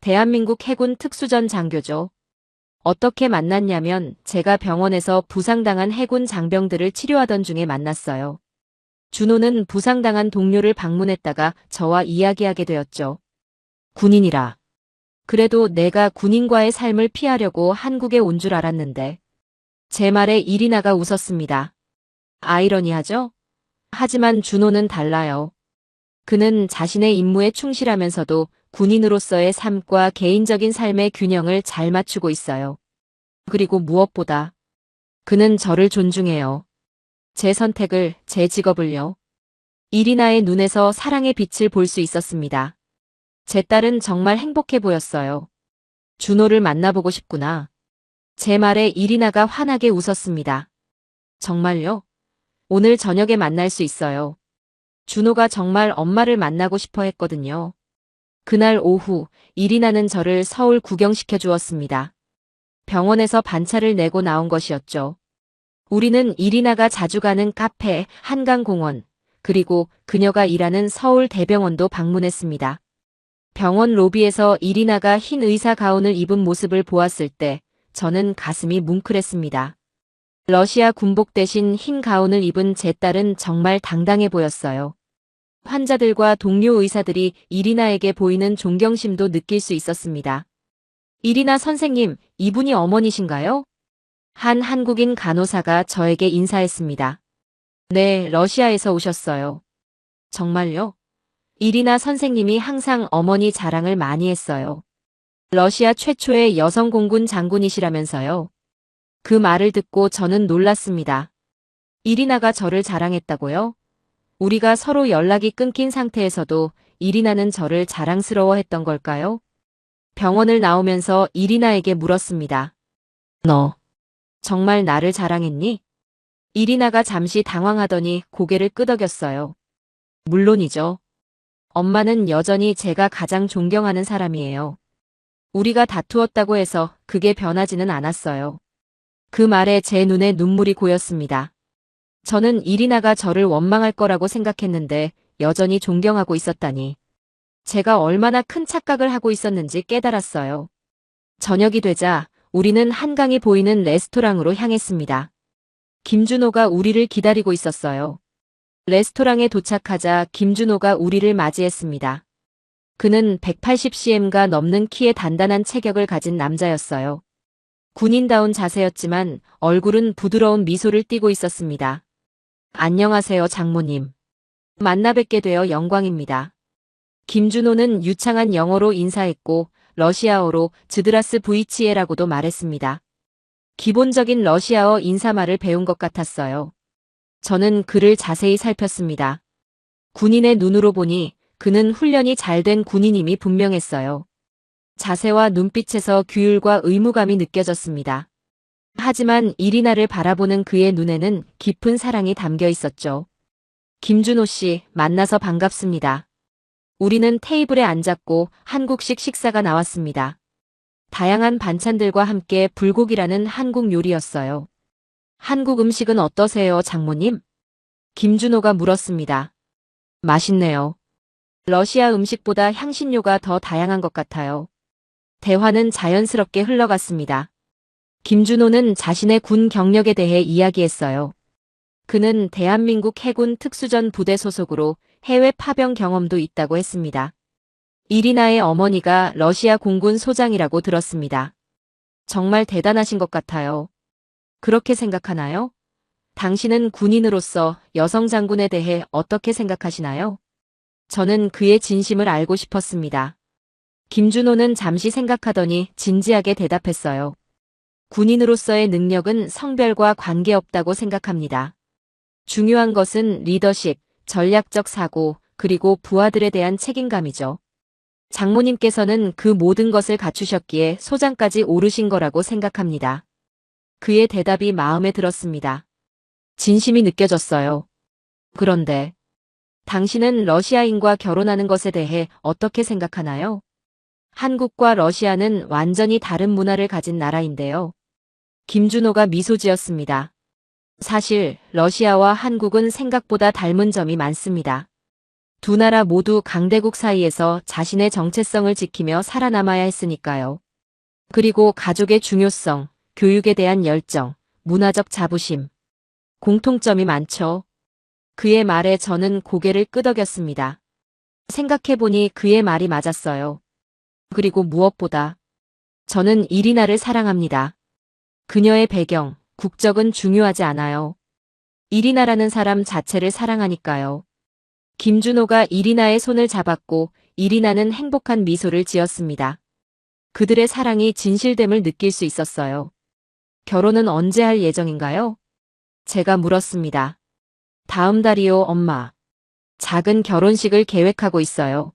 대한민국 해군 특수전 장교죠. 어떻게 만났냐면 제가 병원에서 부상당한 해군 장병들을 치료하던 중에 만났어요. 준호는 부상당한 동료를 방문했다가 저와 이야기하게 되었죠. 군인이라. 그래도 내가 군인과의 삶을 피하려고 한국에 온 줄 알았는데. 제 말에 이리나가 웃었습니다. 아이러니하죠? 하지만 준호는 달라요. 그는 자신의 임무에 충실하면서도 군인으로서의 삶과 개인적인 삶의 균형을 잘 맞추고 있어요. 그리고 무엇보다 그는 저를 존중해요. 제 선택을, 제 직업을요. 이리나의 눈에서 사랑의 빛을 볼 수 있었습니다. 제 딸은 정말 행복해 보였어요. 준호를 만나보고 싶구나. 제 말에 이리나가 환하게 웃었습니다. 정말요? 오늘 저녁에 만날 수 있어요. 준호가 정말 엄마를 만나고 싶어 했거든요. 그날 오후 이리나는 저를 서울 구경시켜 주었습니다. 병원에서 반차를 내고 나온 것이었죠. 우리는 이리나가 자주 가는 카페, 한강공원, 그리고 그녀가 일하는 서울대병원도 방문했습니다. 병원 로비에서 이리나가 흰 의사 가운을 입은 모습을 보았을 때 저는 가슴이 뭉클했습니다. 러시아 군복 대신 흰 가운을 입은 제 딸은 정말 당당해 보였어요. 환자들과 동료 의사들이 이리나에게 보이는 존경심도 느낄 수 있었습니다. 이리나 선생님, 이분이 어머니신가요? 한 한국인 간호사가 저에게 인사했습니다. 네, 러시아에서 오셨어요. 정말요? 이리나 선생님이 항상 어머니 자랑을 많이 했어요. 러시아 최초의 여성 공군 장군이시라면서요. 그 말을 듣고 저는 놀랐습니다. 이리나가 저를 자랑했다고요? 우리가 서로 연락이 끊긴 상태에서도 이리나는 저를 자랑스러워했던 걸까요? 병원을 나오면서 이리나에게 물었습니다. 너 정말 나를 자랑했니? 이리나가 잠시 당황하더니 고개를 끄덕였어요. 물론이죠. 엄마는 여전히 제가 가장 존경하는 사람이에요. 우리가 다투었다고 해서 그게 변하지는 않았어요. 그 말에 제 눈에 눈물이 고였습니다. 저는 이리나가 저를 원망할 거라고 생각했는데 여전히 존경하고 있었다니. 제가 얼마나 큰 착각을 하고 있었는지 깨달았어요. 저녁이 되자 우리는 한강이 보이는 레스토랑으로 향했습니다. 김준호가 우리를 기다리고 있었어요. 레스토랑에 도착하자 김준호가 우리를 맞이했습니다. 그는 180cm가 넘는 키에 단단한 체격을 가진 남자였어요. 군인다운 자세였지만 얼굴은 부드러운 미소를 띠고 있었습니다. 안녕하세요, 장모님. 만나 뵙게 되어 영광입니다. 김준호는 유창한 영어로 인사했고 러시아어로 즈드라스 부이치에라고도 말했습니다. 기본적인 러시아어 인사말을 배운 것 같았어요. 저는 그를 자세히 살폈습니다. 군인의 눈으로 보니 그는 훈련이 잘 된 군인임이 분명했어요. 자세와 눈빛에서 규율과 의무감이 느껴졌습니다. 하지만 이리나를 바라보는 그의 눈에는 깊은 사랑이 담겨 있었죠. 김준호 씨, 만나서 반갑습니다. 우리는 테이블에 앉았고 한국식 식사가 나왔습니다. 다양한 반찬들과 함께 불고기라는 한국 요리였어요. 한국 음식은 어떠세요, 장모님? 김준호가 물었습니다. 맛있네요. 러시아 음식보다 향신료가 더 다양한 것 같아요. 대화는 자연스럽게 흘러갔습니다. 김준호는 자신의 군 경력에 대해 이야기했어요. 그는 대한민국 해군 특수전 부대 소속으로 해외 파병 경험도 있다고 했습니다. 이리나의 어머니가 러시아 공군 소장이라고 들었습니다. 정말 대단하신 것 같아요. 그렇게 생각하나요? 당신은 군인으로서 여성 장군에 대해 어떻게 생각하시나요? 저는 그의 진심을 알고 싶었습니다. 김준호는 잠시 생각하더니 진지하게 대답했어요. 군인으로서의 능력은 성별과 관계없다고 생각합니다. 중요한 것은 리더십, 전략적 사고, 그리고 부하들에 대한 책임감이죠. 장모님께서는 그 모든 것을 갖추셨기에 소장까지 오르신 거라고 생각합니다. 그의 대답이 마음에 들었습니다. 진심이 느껴졌어요. 그런데 당신은 러시아인과 결혼하는 것에 대해 어떻게 생각하나요? 한국과 러시아는 완전히 다른 문화를 가진 나라인데요. 김준호가 미소 지었습니다. 사실 러시아와 한국은 생각보다 닮은 점이 많습니다. 두 나라 모두 강대국 사이에서 자신의 정체성을 지키며 살아남아야 했으니까요. 그리고 가족의 중요성, 교육에 대한 열정, 문화적 자부심. 공통점이 많죠. 그의 말에 저는 고개를 끄덕였습니다. 생각해보니 그의 말이 맞았어요. 그리고 무엇보다 저는 이리나를 사랑합니다. 그녀의 배경, 국적은 중요하지 않아요. 이리나라는 사람 자체를 사랑하니까요. 김준호가 이리나의 손을 잡았고 이리나는 행복한 미소를 지었습니다. 그들의 사랑이 진실됨을 느낄 수 있었어요. 결혼은 언제 할 예정인가요? 제가 물었습니다. 다음 달이요, 엄마. 작은 결혼식을 계획하고 있어요.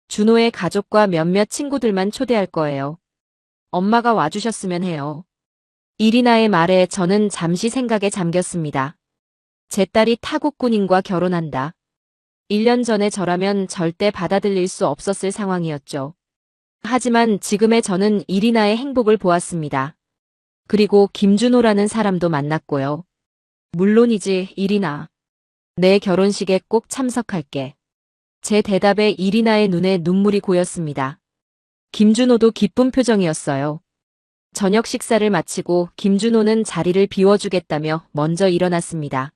준호의 가족과 몇몇 친구들만 초대할 거예요. 엄마가 와주셨으면 해요. 이리나의 말에 저는 잠시 생각에 잠겼습니다. 제 딸이 타국 군인과 결혼한다. 1년 전에 저라면 절대 받아들일 수 없었을 상황이었죠. 하지만 지금의 저는 이리나의 행복을 보았습니다. 그리고 김준호라는 사람도 만났고요. 물론이지, 이리나. 내 결혼식에 꼭 참석할게. 제 대답에 이리나의 눈에 눈물이 고였습니다. 김준호도 기쁜 표정이었어요. 저녁 식사를 마치고 김준호는 자리를 비워주겠다며 먼저 일어났습니다.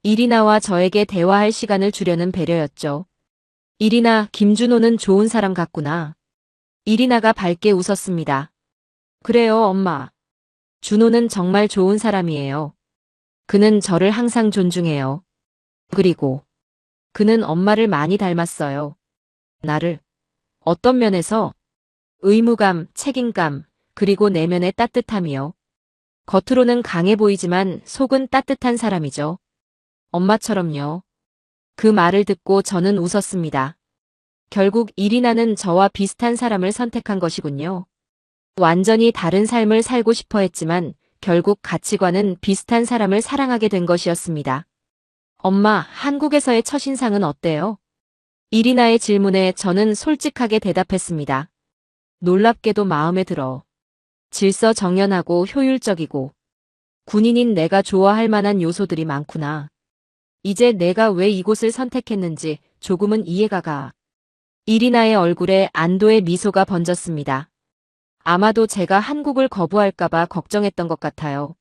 이리나와 저에게 대화할 시간을 주려는 배려였죠. 이리나, 김준호는 좋은 사람 같구나. 이리나가 밝게 웃었습니다. 그래요, 엄마. 준호는 정말 좋은 사람이에요. 그는 저를 항상 존중해요. 그리고 그는 엄마를 많이 닮았어요. 나를. 어떤 면에서? 의무감, 책임감, 그리고 내면의 따뜻함이요. 겉으로는 강해 보이지만 속은 따뜻한 사람이죠. 엄마처럼요. 그 말을 듣고 저는 웃었습니다. 결국 이리나는 저와 비슷한 사람을 선택한 것이군요. 완전히 다른 삶을 살고 싶어 했지만 결국 가치관은 비슷한 사람을 사랑하게 된 것이었습니다. 엄마, 한국에서의 첫인상은 어때요? 이리나의 질문에 저는 솔직하게 대답했습니다. 놀랍게도 마음에 들어. 질서정연하고 효율적이고 군인인 내가 좋아할 만한 요소들이 많구나. 이제 내가 왜 이곳을 선택했는지 조금은 이해가 가. 이리나의 얼굴에 안도의 미소가 번졌습니다. 아마도 제가 한국을 거부할까봐 걱정했던 것 같아요.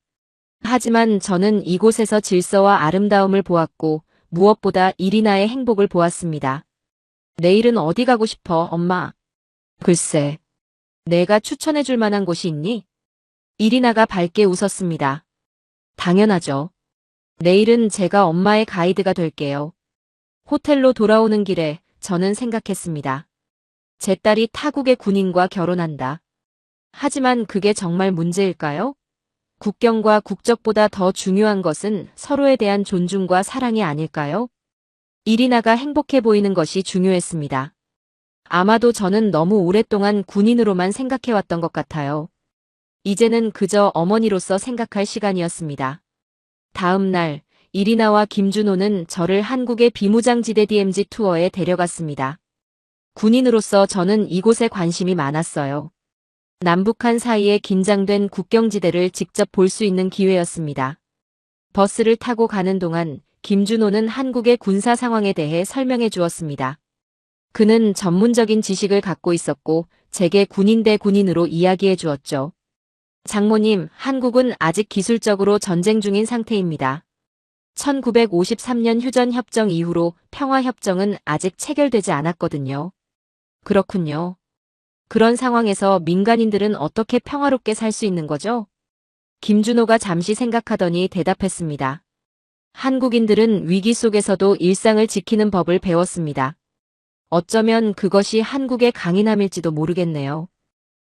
하지만 저는 이곳에서 질서와 아름다움을 보았고 무엇보다 이리나의 행복을 보았습니다. 내일은 어디 가고 싶어, 엄마? 글쎄, 내가 추천해줄 만한 곳이 있니? 이리나가 밝게 웃었습니다. 당연하죠. 내일은 제가 엄마의 가이드가 될게요. 호텔로 돌아오는 길에 저는 생각했습니다. 제 딸이 타국의 군인과 결혼한다. 하지만 그게 정말 문제일까요? 국경과 국적보다 더 중요한 것은 서로에 대한 존중과 사랑이 아닐까요? 이리나가 행복해 보이는 것이 중요했습니다. 아마도 저는 너무 오랫동안 군인으로만 생각해왔던 것 같아요. 이제는 그저 어머니로서 생각할 시간이었습니다. 다음 날, 이리나와 김준호는 저를 한국의 비무장지대 DMZ 투어에 데려갔습니다. 군인으로서 저는 이곳에 관심이 많았어요. 남북한 사이의 긴장된 국경지대를 직접 볼 수 있는 기회였습니다. 버스를 타고 가는 동안 김준호는 한국의 군사 상황에 대해 설명해 주었습니다. 그는 전문적인 지식을 갖고 있었고 제게 군인 대 군인으로 이야기해 주었죠. 장모님, 한국은 아직 기술적으로 전쟁 중인 상태입니다. 1953년 휴전협정 이후로 평화협정은 아직 체결되지 않았거든요. 그렇군요. 그런 상황에서 민간인들은 어떻게 평화롭게 살 수 있는 거죠? 김준호가 잠시 생각하더니 대답했습니다. 한국인들은 위기 속에서도 일상을 지키는 법을 배웠습니다. 어쩌면 그것이 한국의 강인함일지도 모르겠네요.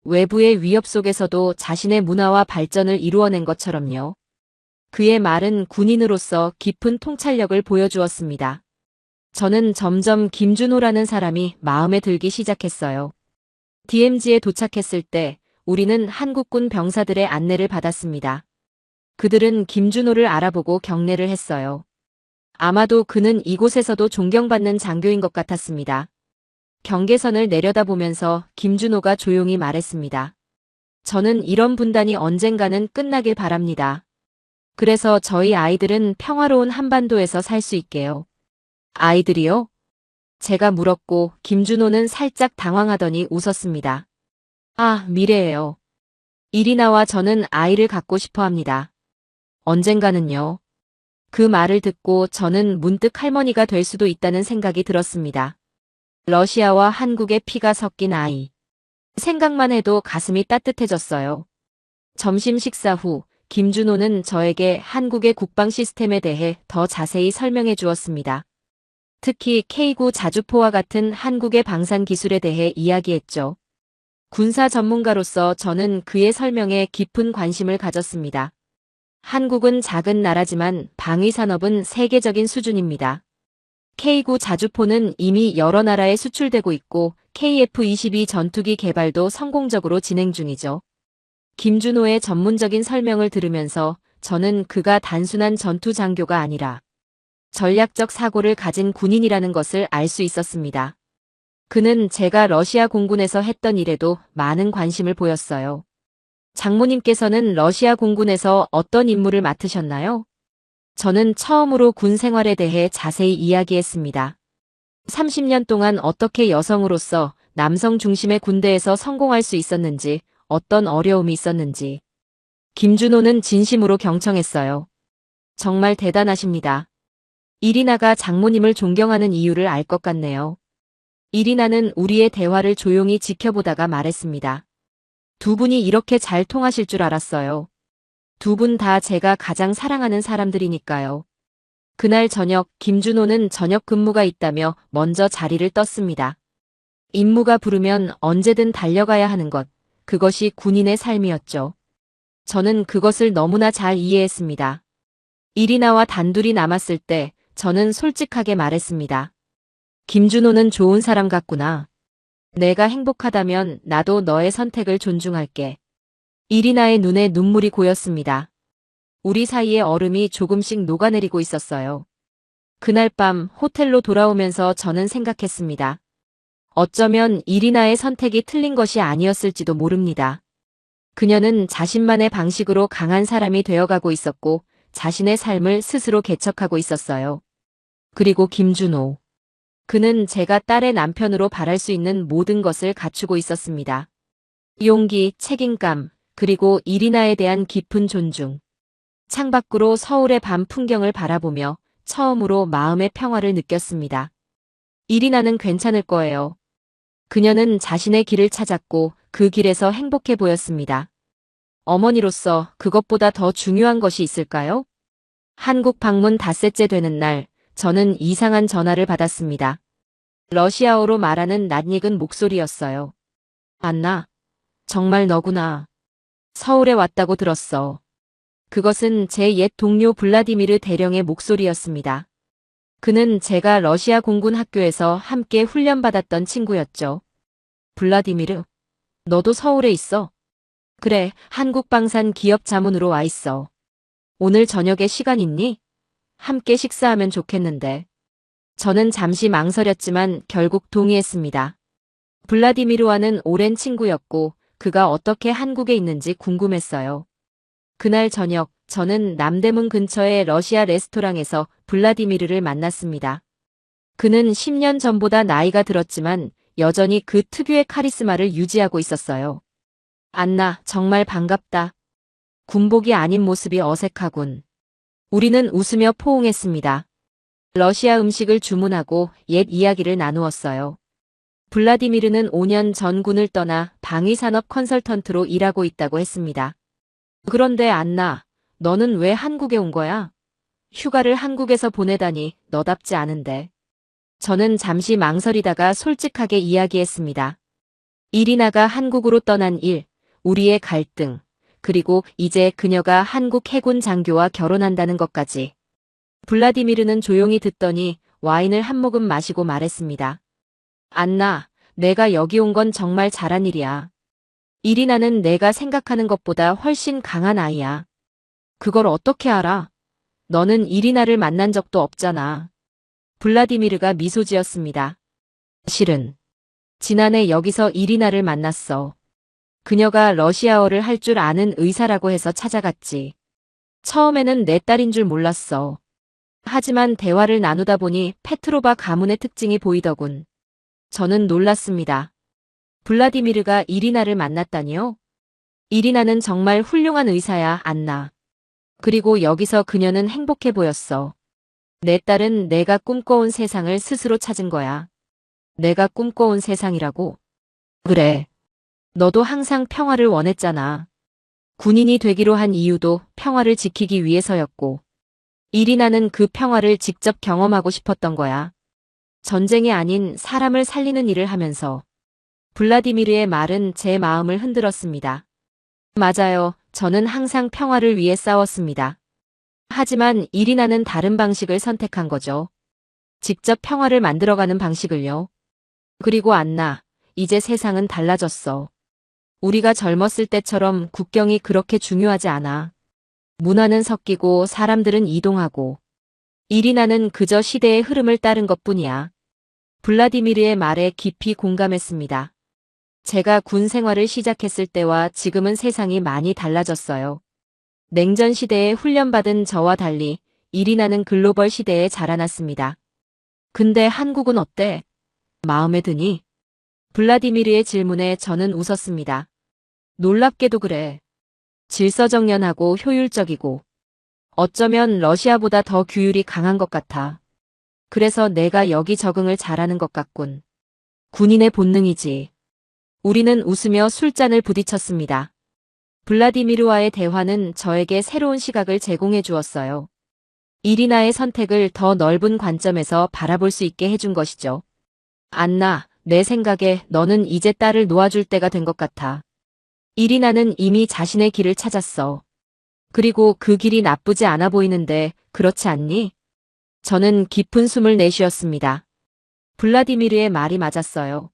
외부의 위협 속에서도 자신의 문화와 발전을 이루어낸 것처럼요. 그의 말은 군인으로서 깊은 통찰력을 보여주었습니다. 저는 점점 김준호라는 사람이 마음에 들기 시작했어요. DMZ에 도착했을 때 우리는 한국군 병사들의 안내를 받았습니다. 그들은 김준호를 알아보고 경례를 했어요. 아마도 그는 이곳에서도 존경받는 장교인 것 같았습니다. 경계선을 내려다보면서 김준호가 조용히 말했습니다. 저는 이런 분단이 언젠가는 끝나길 바랍니다. 그래서 저희 아이들은 평화로운 한반도에서 살 수 있게요. 아이들이요? 제가 물었고 김준호는 살짝 당황하더니 웃었습니다. 아, 미래예요. 이리나와 저는 아이를 갖고 싶어 합니다. 언젠가는요. 그 말을 듣고 저는 문득 할머니가 될 수도 있다는 생각이 들었습니다. 러시아와 한국의 피가 섞인 아이. 생각만 해도 가슴이 따뜻해졌어요. 점심 식사 후 김준호는 저에게 한국의 국방 시스템에 대해 더 자세히 설명해 주었습니다. 특히 K9 자주포와 같은 한국의 방산 기술에 대해 이야기했죠. 군사 전문가로서 저는 그의 설명에 깊은 관심을 가졌습니다. 한국은 작은 나라지만 방위 산업은 세계적인 수준입니다. K9 자주포는 이미 여러 나라에 수출되고 있고 KF-22 전투기 개발도 성공적으로 진행 중이죠. 김준호의 전문적인 설명을 들으면서 저는 그가 단순한 전투 장교가 아니라 전략적 사고를 가진 군인이라는 것을 알 수 있었습니다. 그는 제가 러시아 공군에서 했던 일에도 많은 관심을 보였어요. 장모님께서는 러시아 공군에서 어떤 임무를 맡으셨나요? 저는 처음으로 군 생활에 대해 자세히 이야기했습니다. 30년 동안 어떻게 여성으로서 남성 중심의 군대에서 성공할 수 있었는지, 어떤 어려움이 있었는지. 김준호는 진심으로 경청했어요. 정말 대단하십니다. 이리나가 장모님을 존경하는 이유를 알 것 같네요. 이리나는 우리의 대화를 조용히 지켜보다가 말했습니다. 두 분이 이렇게 잘 통하실 줄 알았어요. 두 분 다 제가 가장 사랑하는 사람들이니까요. 그날 저녁 김준호는 저녁 근무가 있다며 먼저 자리를 떴습니다. 임무가 부르면 언제든 달려가야 하는 것, 그것이 군인의 삶이었죠. 저는 그것을 너무나 잘 이해했습니다. 이리나와 단둘이 남았을 때 저는 솔직하게 말했습니다. 김준호는 좋은 사람 같구나. 내가 행복하다면 나도 너의 선택을 존중할게. 이리나의 눈에 눈물이 고였습니다. 우리 사이의 얼음이 조금씩 녹아내리고 있었어요. 그날 밤 호텔로 돌아오면서 저는 생각했습니다. 어쩌면 이리나의 선택이 틀린 것이 아니었을지도 모릅니다. 그녀는 자신만의 방식으로 강한 사람이 되어가고 있었고 자신의 삶을 스스로 개척하고 있었어요. 그리고 김준호. 그는 제가 딸의 남편으로 바랄 수 있는 모든 것을 갖추고 있었습니다. 용기, 책임감, 그리고 이리나에 대한 깊은 존중. 창밖으로 서울의 밤 풍경을 바라보며 처음으로 마음의 평화를 느꼈습니다. 이리나는 괜찮을 거예요. 그녀는 자신의 길을 찾았고 그 길에서 행복해 보였습니다. 어머니로서 그것보다 더 중요한 것이 있을까요? 한국 방문 닷새째 되는 날, 저는 이상한 전화를 받았습니다. 러시아어로 말하는 낯익은 목소리였어요. 안나, 정말 너구나. 서울에 왔다고 들었어. 그것은 제 옛 동료 블라디미르 대령의 목소리였습니다. 그는 제가 러시아 공군 학교에서 함께 훈련받았던 친구였죠. 블라디미르, 너도 서울에 있어? 그래, 한국방산 기업 자문으로 와 있어. 오늘 저녁에 시간 있니? 함께 식사하면 좋겠는데. 저는 잠시 망설였지만 결국 동의했습니다. 블라디미르와는 오랜 친구였고 그가 어떻게 한국에 있는지 궁금했어요. 그날 저녁 저는 남대문 근처의 러시아 레스토랑에서 블라디미르를 만났습니다. 그는 10년 전보다 나이가 들었지만 여전히 그 특유의 카리스마를 유지하고 있었어요. 안나, 정말 반갑다. 군복이 아닌 모습이 어색하군. 우리는 웃으며 포옹했습니다. 러시아 음식을 주문하고 옛 이야기를 나누었어요. 블라디미르는 5년 전 군을 떠나 방위산업 컨설턴트로 일하고 있다고 했습니다. 그런데 안나, 너는 왜 한국에 온 거야? 휴가를 한국에서 보내다니 너답지 않은데. 저는 잠시 망설이다가 솔직하게 이야기했습니다. 이리나가 한국으로 떠난 일, 우리의 갈등, 그리고 이제 그녀가 한국 해군 장교와 결혼한다는 것까지. 블라디미르는 조용히 듣더니 와인을 한 모금 마시고 말했습니다. 안나, 내가 여기 온 건 정말 잘한 일이야. 이리나는 내가 생각하는 것보다 훨씬 강한 아이야. 그걸 어떻게 알아? 너는 이리나를 만난 적도 없잖아. 블라디미르가 미소 지었습니다. 실은 지난해 여기서 이리나를 만났어. 그녀가 러시아어를 할 줄 아는 의사라고 해서 찾아갔지. 처음에는 내 딸인 줄 몰랐어. 하지만 대화를 나누다 보니 페트로바 가문의 특징이 보이더군. 저는 놀랐습니다. 블라디미르가 이리나를 만났다니요? 이리나는 정말 훌륭한 의사야, 안나. 그리고 여기서 그녀는 행복해 보였어. 내 딸은 내가 꿈꿔온 세상을 스스로 찾은 거야. 내가 꿈꿔온 세상이라고? 그래. 너도 항상 평화를 원했잖아. 군인이 되기로 한 이유도 평화를 지키기 위해서였고. 이리나는 그 평화를 직접 경험하고 싶었던 거야. 전쟁이 아닌 사람을 살리는 일을 하면서. 블라디미르의 말은 제 마음을 흔들었습니다. 맞아요. 저는 항상 평화를 위해 싸웠습니다. 하지만 이리나는 다른 방식을 선택한 거죠. 직접 평화를 만들어가는 방식을요. 그리고 안나, 이제 세상은 달라졌어. 우리가 젊었을 때처럼 국경이 그렇게 중요하지 않아. 문화는 섞이고 사람들은 이동하고. 이리나는 그저 시대의 흐름을 따른 것뿐이야. 블라디미르의 말에 깊이 공감했습니다. 제가 군 생활을 시작했을 때와 지금은 세상이 많이 달라졌어요. 냉전 시대에 훈련받은 저와 달리 이리나는 글로벌 시대에 자라났습니다. 근데 한국은 어때? 마음에 드니? 블라디미르의 질문에 저는 웃었습니다. 놀랍게도 그래. 질서정연하고 효율적이고 어쩌면 러시아보다 더 규율이 강한 것 같아. 그래서 내가 여기 적응을 잘하는 것 같군. 군인의 본능이지. 우리는 웃으며 술잔을 부딪혔습니다. 블라디미르와의 대화는 저에게 새로운 시각을 제공해 주었어요. 이리나의 선택을 더 넓은 관점에서 바라볼 수 있게 해준 것이죠. 안나, 내 생각에 너는 이제 딸을 놓아줄 때가 된 것 같아. 이리나는 이미 자신의 길을 찾았어. 그리고 그 길이 나쁘지 않아 보이는데 그렇지 않니? 저는 깊은 숨을 내쉬었습니다. 블라디미르의 말이 맞았어요.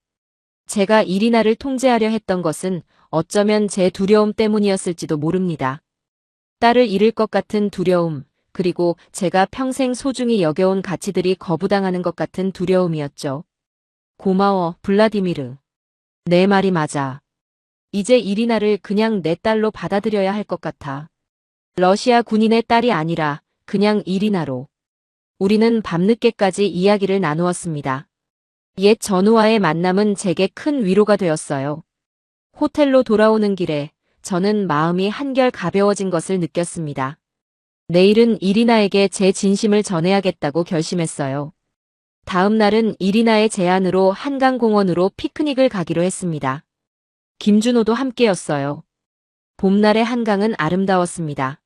제가 이리나를 통제하려 했던 것은 어쩌면 제 두려움 때문이었을지도 모릅니다. 딸을 잃을 것 같은 두려움, 그리고 제가 평생 소중히 여겨온 가치들이 거부당하는 것 같은 두려움이었죠. 고마워, 블라디미르. 내 말이 맞아. 이제 이리나를 그냥 내 딸로 받아들여야 할 것 같아. 러시아 군인의 딸이 아니라 그냥 이리나로. 우리는 밤늦게까지 이야기를 나누었습니다. 옛 전우와의 만남은 제게 큰 위로가 되었어요. 호텔로 돌아오는 길에 저는 마음이 한결 가벼워진 것을 느꼈습니다. 내일은 이리나에게 제 진심을 전해야겠다고 결심했어요. 다음 날은 이리나의 제안으로 한강공원으로 피크닉을 가기로 했습니다. 김준호도 함께였어요. 봄날의 한강은 아름다웠습니다.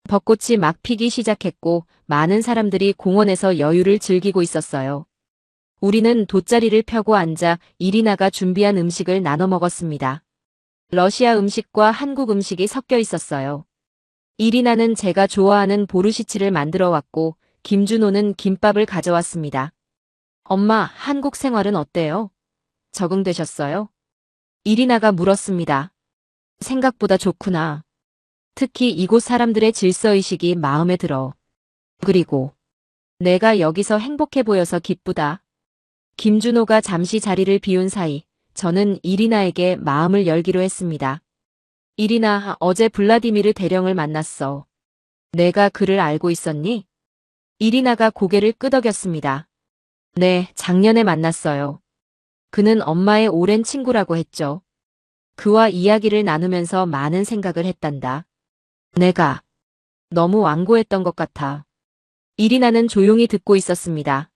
벚꽃이 막 피기 시작했고 많은 사람들이 공원에서 여유를 즐기고 있었어요. 우리는 돗자리를 펴고 앉아 이리나가 준비한 음식을 나눠 먹었습니다. 러시아 음식과 한국 음식이 섞여 있었어요. 이리나는 제가 좋아하는 보르시치를 만들어 왔고 김준호는 김밥을 가져왔습니다. 엄마, 한국 생활은 어때요? 적응되셨어요? 이리나가 물었습니다. 생각보다 좋구나. 특히 이곳 사람들의 질서의식이 마음에 들어. 그리고 내가 여기서 행복해 보여서 기쁘다. 김준호가 잠시 자리를 비운 사이 저는 이리나에게 마음을 열기로 했습니다. 이리나, 어제 블라디미르 대령을 만났어. 내가 그를 알고 있었니? 이리나가 고개를 끄덕였습니다. 네, 작년에 만났어요. 그는 엄마의 오랜 친구라고 했죠. 그와 이야기를 나누면서 많은 생각을 했단다. 내가 너무 완고했던 것 같아. 이리나는 조용히 듣고 있었습니다.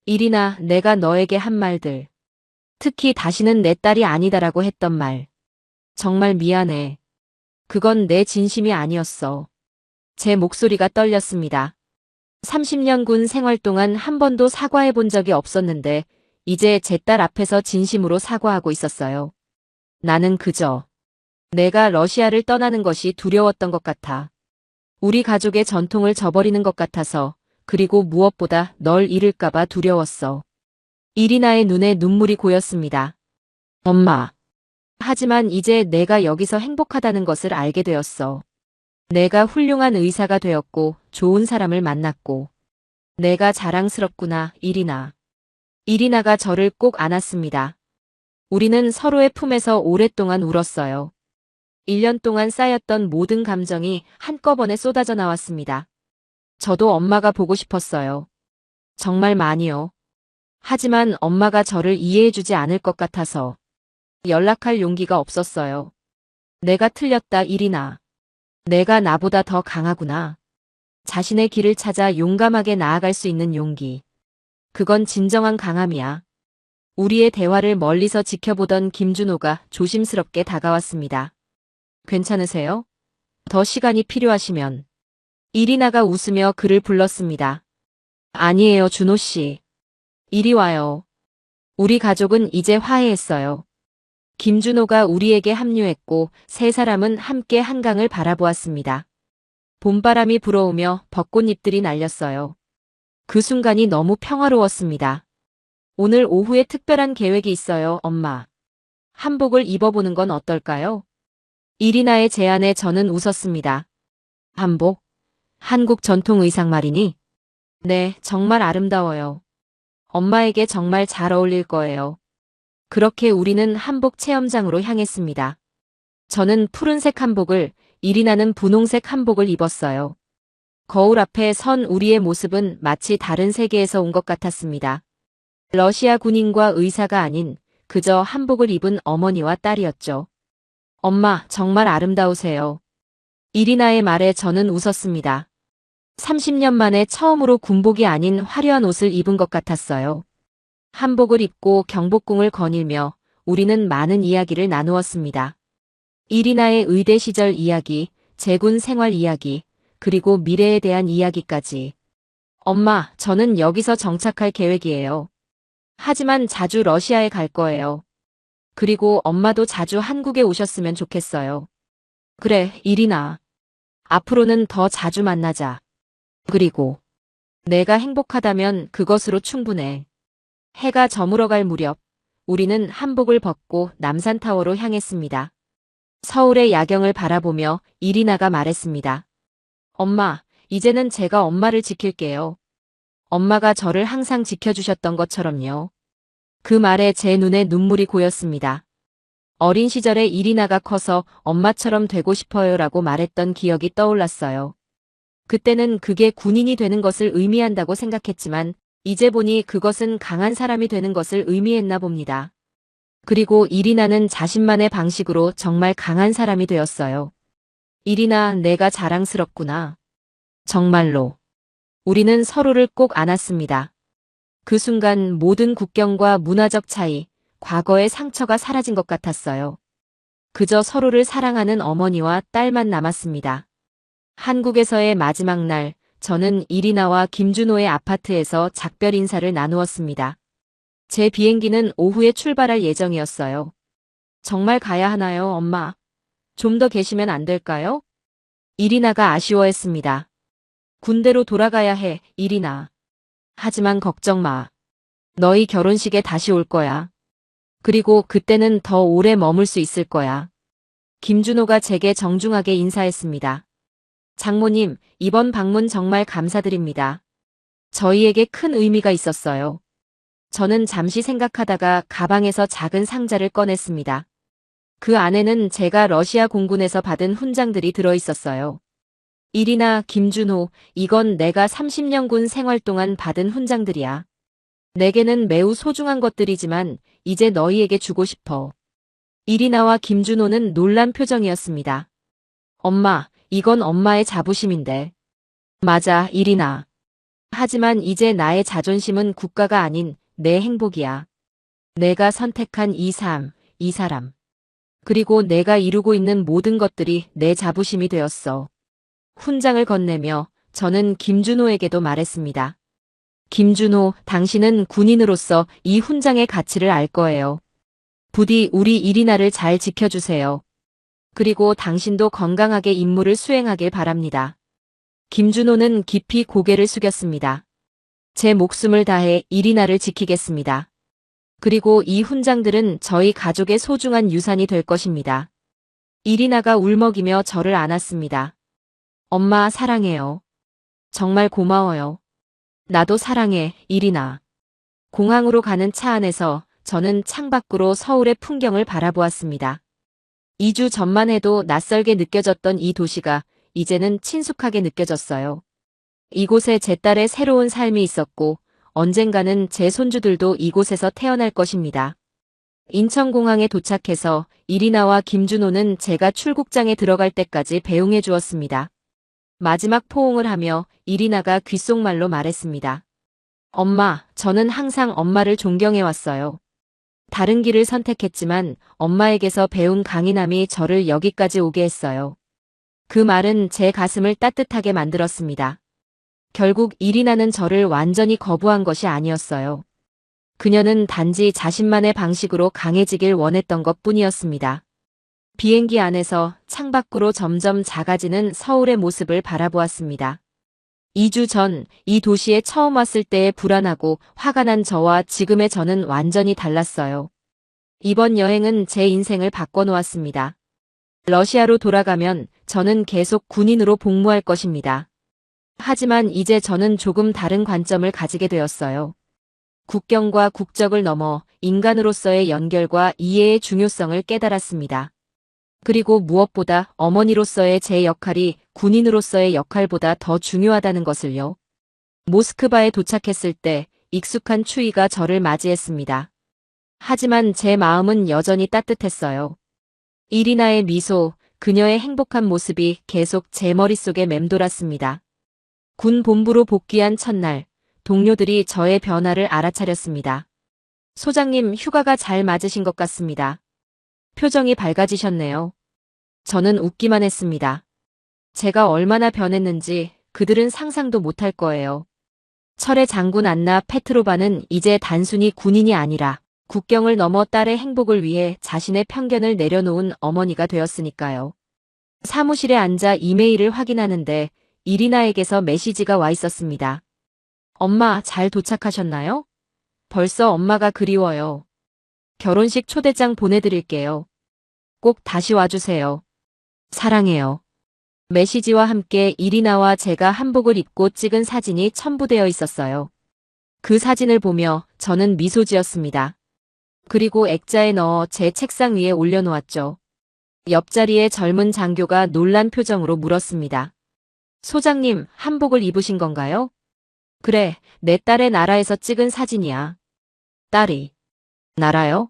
이리나, 내가 너에게 한 말들. 특히 다시는 내 딸이 아니다라고 했던 말. 정말 미안해. 그건 내 진심이 아니었어. 제 목소리가 떨렸습니다. 30년 군 생활 동안 한 번도 사과해 본 적이 없었는데 이제 제 딸 앞에서 진심으로 사과하고 있었어요. 나는 그저 내가 러시아를 떠나는 것이 두려웠던 것 같아. 우리 가족의 전통을 저버리는 것 같아서, 그리고 무엇보다 널 잃을까봐 두려웠어. 이리나의 눈에 눈물이 고였습니다. 엄마. 하지만 이제 내가 여기서 행복하다는 것을 알게 되었어. 내가 훌륭한 의사가 되었고 좋은 사람을 만났고. 내가 자랑스럽구나, 이리나. 이리나가 저를 꼭 안았습니다. 우리는 서로의 품에서 오랫동안 울었어요. 1년 동안 쌓였던 모든 감정이 한꺼번에 쏟아져 나왔습니다. 저도 엄마가 보고 싶었어요. 정말 많이요. 하지만 엄마가 저를 이해해주지 않을 것 같아서 연락할 용기가 없었어요. 내가 틀렸다, 이리나. 내가 나보다 더 강하구나. 자신의 길을 찾아 용감하게 나아갈 수 있는 용기. 그건 진정한 강함이야. 우리의 대화를 멀리서 지켜보던 김준호가 조심스럽게 다가왔습니다. 괜찮으세요? 더 시간이 필요하시면. 이리나가 웃으며 그를 불렀습니다. 아니에요, 준호 씨. 이리 와요. 우리 가족은 이제 화해했어요. 김준호가 우리에게 합류했고 세 사람은 함께 한강을 바라보았습니다. 봄바람이 불어오며 벚꽃잎들이 날렸어요. 그 순간이 너무 평화로웠습니다. 오늘 오후에 특별한 계획이 있어요, 엄마. 한복을 입어보는 건 어떨까요? 이리나의 제안에 저는 웃었습니다. 한복? 한국 전통 의상 말이니? 네, 정말 아름다워요. 엄마에게 정말 잘 어울릴 거예요. 그렇게 우리는 한복 체험장으로 향했습니다. 저는 푸른색 한복을, 이리나는 분홍색 한복을 입었어요. 거울 앞에 선 우리의 모습은 마치 다른 세계에서 온 것 같았습니다. 러시아 군인과 의사가 아닌 그저 한복을 입은 어머니와 딸이었죠. 엄마, 정말 아름다우세요. 이리나의 말에 저는 웃었습니다. 30년 만에 처음으로 군복이 아닌 화려한 옷을 입은 것 같았어요. 한복을 입고 경복궁을 거닐며 우리는 많은 이야기를 나누었습니다. 이리나의 의대 시절 이야기, 제군 생활 이야기, 그리고 미래에 대한 이야기까지. 엄마, 저는 여기서 정착할 계획이에요. 하지만 자주 러시아에 갈 거예요. 그리고 엄마도 자주 한국에 오셨으면 좋겠어요. 그래, 이리나. 앞으로는 더 자주 만나자. 그리고 내가 행복하다면 그것으로 충분해. 해가 저물어갈 무렵 우리는 한복을 벗고 남산타워로 향했습니다. 서울의 야경을 바라보며 이리나가 말했습니다. 엄마, 이제는 제가 엄마를 지킬게요. 엄마가 저를 항상 지켜주셨던 것처럼요. 그 말에 제 눈에 눈물이 고였습니다. 어린 시절에 이리나가 커서 엄마처럼 되고 싶어요라고 말했던 기억이 떠올랐어요. 그때는 그게 군인이 되는 것을 의미한다고 생각했지만 이제 보니 그것은 강한 사람이 되는 것을 의미했나 봅니다. 그리고 이리나는 자신만의 방식으로 정말 강한 사람이 되었어요. 이리나, 내가 자랑스럽구나. 정말로. 우리는 서로를 꼭 안았습니다. 그 순간 모든 국경과 문화적 차이, 과거의 상처가 사라진 것 같았어요. 그저 서로를 사랑하는 어머니와 딸만 남았습니다. 한국에서의 마지막 날, 저는 이리나와 김준호의 아파트에서 작별 인사를 나누었습니다. 제 비행기는 오후에 출발할 예정이었어요. 정말 가야 하나요, 엄마? 좀 더 계시면 안 될까요? 이리나가 아쉬워했습니다. 군대로 돌아가야 해, 이리나. 하지만 걱정 마. 너희 결혼식에 다시 올 거야. 그리고 그때는 더 오래 머물 수 있을 거야. 김준호가 제게 정중하게 인사했습니다. 장모님, 이번 방문 정말 감사드립니다. 저희에게 큰 의미가 있었어요. 저는 잠시 생각하다가 가방에서 작은 상자를 꺼냈습니다. 그 안에는 제가 러시아 공군에서 받은 훈장들이 들어있었어요. 이리나, 김준호, 이건 내가 30년 군 생활 동안 받은 훈장들이야. 내게는 매우 소중한 것들이지만 이제 너희에게 주고 싶어. 이리나와 김준호는 놀란 표정이었습니다. 엄마, 이건 엄마의 자부심인데. 맞아, 이리나. 하지만 이제 나의 자존심은 국가가 아닌 내 행복이야. 내가 선택한 이 삶, 이 사람. 그리고 내가 이루고 있는 모든 것들이 내 자부심이 되었어. 훈장을 건네며 저는 김준호에게도 말했습니다. 김준호, 당신은 군인으로서 이 훈장의 가치를 알 거예요. 부디 우리 이리나를 잘 지켜주세요. 그리고 당신도 건강하게 임무를 수행하길 바랍니다. 김준호는 깊이 고개를 숙였습니다. 제 목숨을 다해 이리나를 지키겠습니다. 그리고 이 훈장들은 저희 가족의 소중한 유산이 될 것입니다. 이리나가 울먹이며 저를 안았습니다. 엄마, 사랑해요. 정말 고마워요. 나도 사랑해, 이리나. 공항으로 가는 차 안에서 저는 창밖으로 서울의 풍경을 바라보았습니다. 2주 전만 해도 낯설게 느껴졌던 이 도시가 이제는 친숙하게 느껴졌어요. 이곳에 제 딸의 새로운 삶이 있었고 언젠가는 제 손주들도 이곳에서 태어날 것입니다. 인천공항에 도착해서 이리나와 김준호는 제가 출국장에 들어갈 때까지 배웅해 주었습니다. 마지막 포옹을 하며 이리나가 귓속말로 말했습니다. 엄마, 저는 항상 엄마를 존경해 왔어요. 다른 길을 선택했지만 엄마에게서 배운 강인함이 저를 여기까지 오게 했어요. 그 말은 제 가슴을 따뜻하게 만들었습니다. 결국 이리나는 저를 완전히 거부한 것이 아니었어요. 그녀는 단지 자신만의 방식으로 강해지길 원했던 것뿐이었습니다. 비행기 안에서 창밖으로 점점 작아지는 서울의 모습을 바라보았습니다. 2주 전 이 도시에 처음 왔을 때의 불안하고 화가 난 저와 지금의 저는 완전히 달랐어요. 이번 여행은 제 인생을 바꿔놓았습니다. 러시아로 돌아가면 저는 계속 군인으로 복무할 것입니다. 하지만 이제 저는 조금 다른 관점을 가지게 되었어요. 국경과 국적을 넘어 인간으로서의 연결과 이해의 중요성을 깨달았습니다. 그리고 무엇보다 어머니로서의 제 역할이 군인으로서의 역할보다 더 중요하다는 것을요. 모스크바에 도착했을 때 익숙한 추위가 저를 맞이했습니다. 하지만 제 마음은 여전히 따뜻했어요. 이리나의 미소, 그녀의 행복한 모습이 계속 제 머릿속에 맴돌았습니다. 군 본부로 복귀한 첫날, 동료들이 저의 변화를 알아차렸습니다. 소장님, 휴가가 잘 맞으신 것 같습니다. 표정이 밝아지셨네요. 저는 웃기만 했습니다. 제가 얼마나 변했는지 그들은 상상도 못할 거예요. 철의 장군 안나 페트로바는 이제 단순히 군인이 아니라 국경을 넘어 딸의 행복을 위해 자신의 편견을 내려놓은 어머니가 되었으니까요. 사무실에 앉아 이메일을 확인하는데 이리나에게서 메시지가 와 있었습니다. 엄마, 잘 도착하셨나요? 벌써 엄마가 그리워요. 결혼식 초대장 보내드릴게요. 꼭 다시 와주세요. 사랑해요. 메시지와 함께 이리나와 제가 한복을 입고 찍은 사진이 첨부되어 있었어요. 그 사진을 보며 저는 미소 지었습니다. 그리고 액자에 넣어 제 책상 위에 올려놓았죠. 옆자리에 젊은 장교가 놀란 표정으로 물었습니다. 소장님, 한복을 입으신 건가요? 그래, 내 딸의 나라에서 찍은 사진이야. 딸이. 나라요?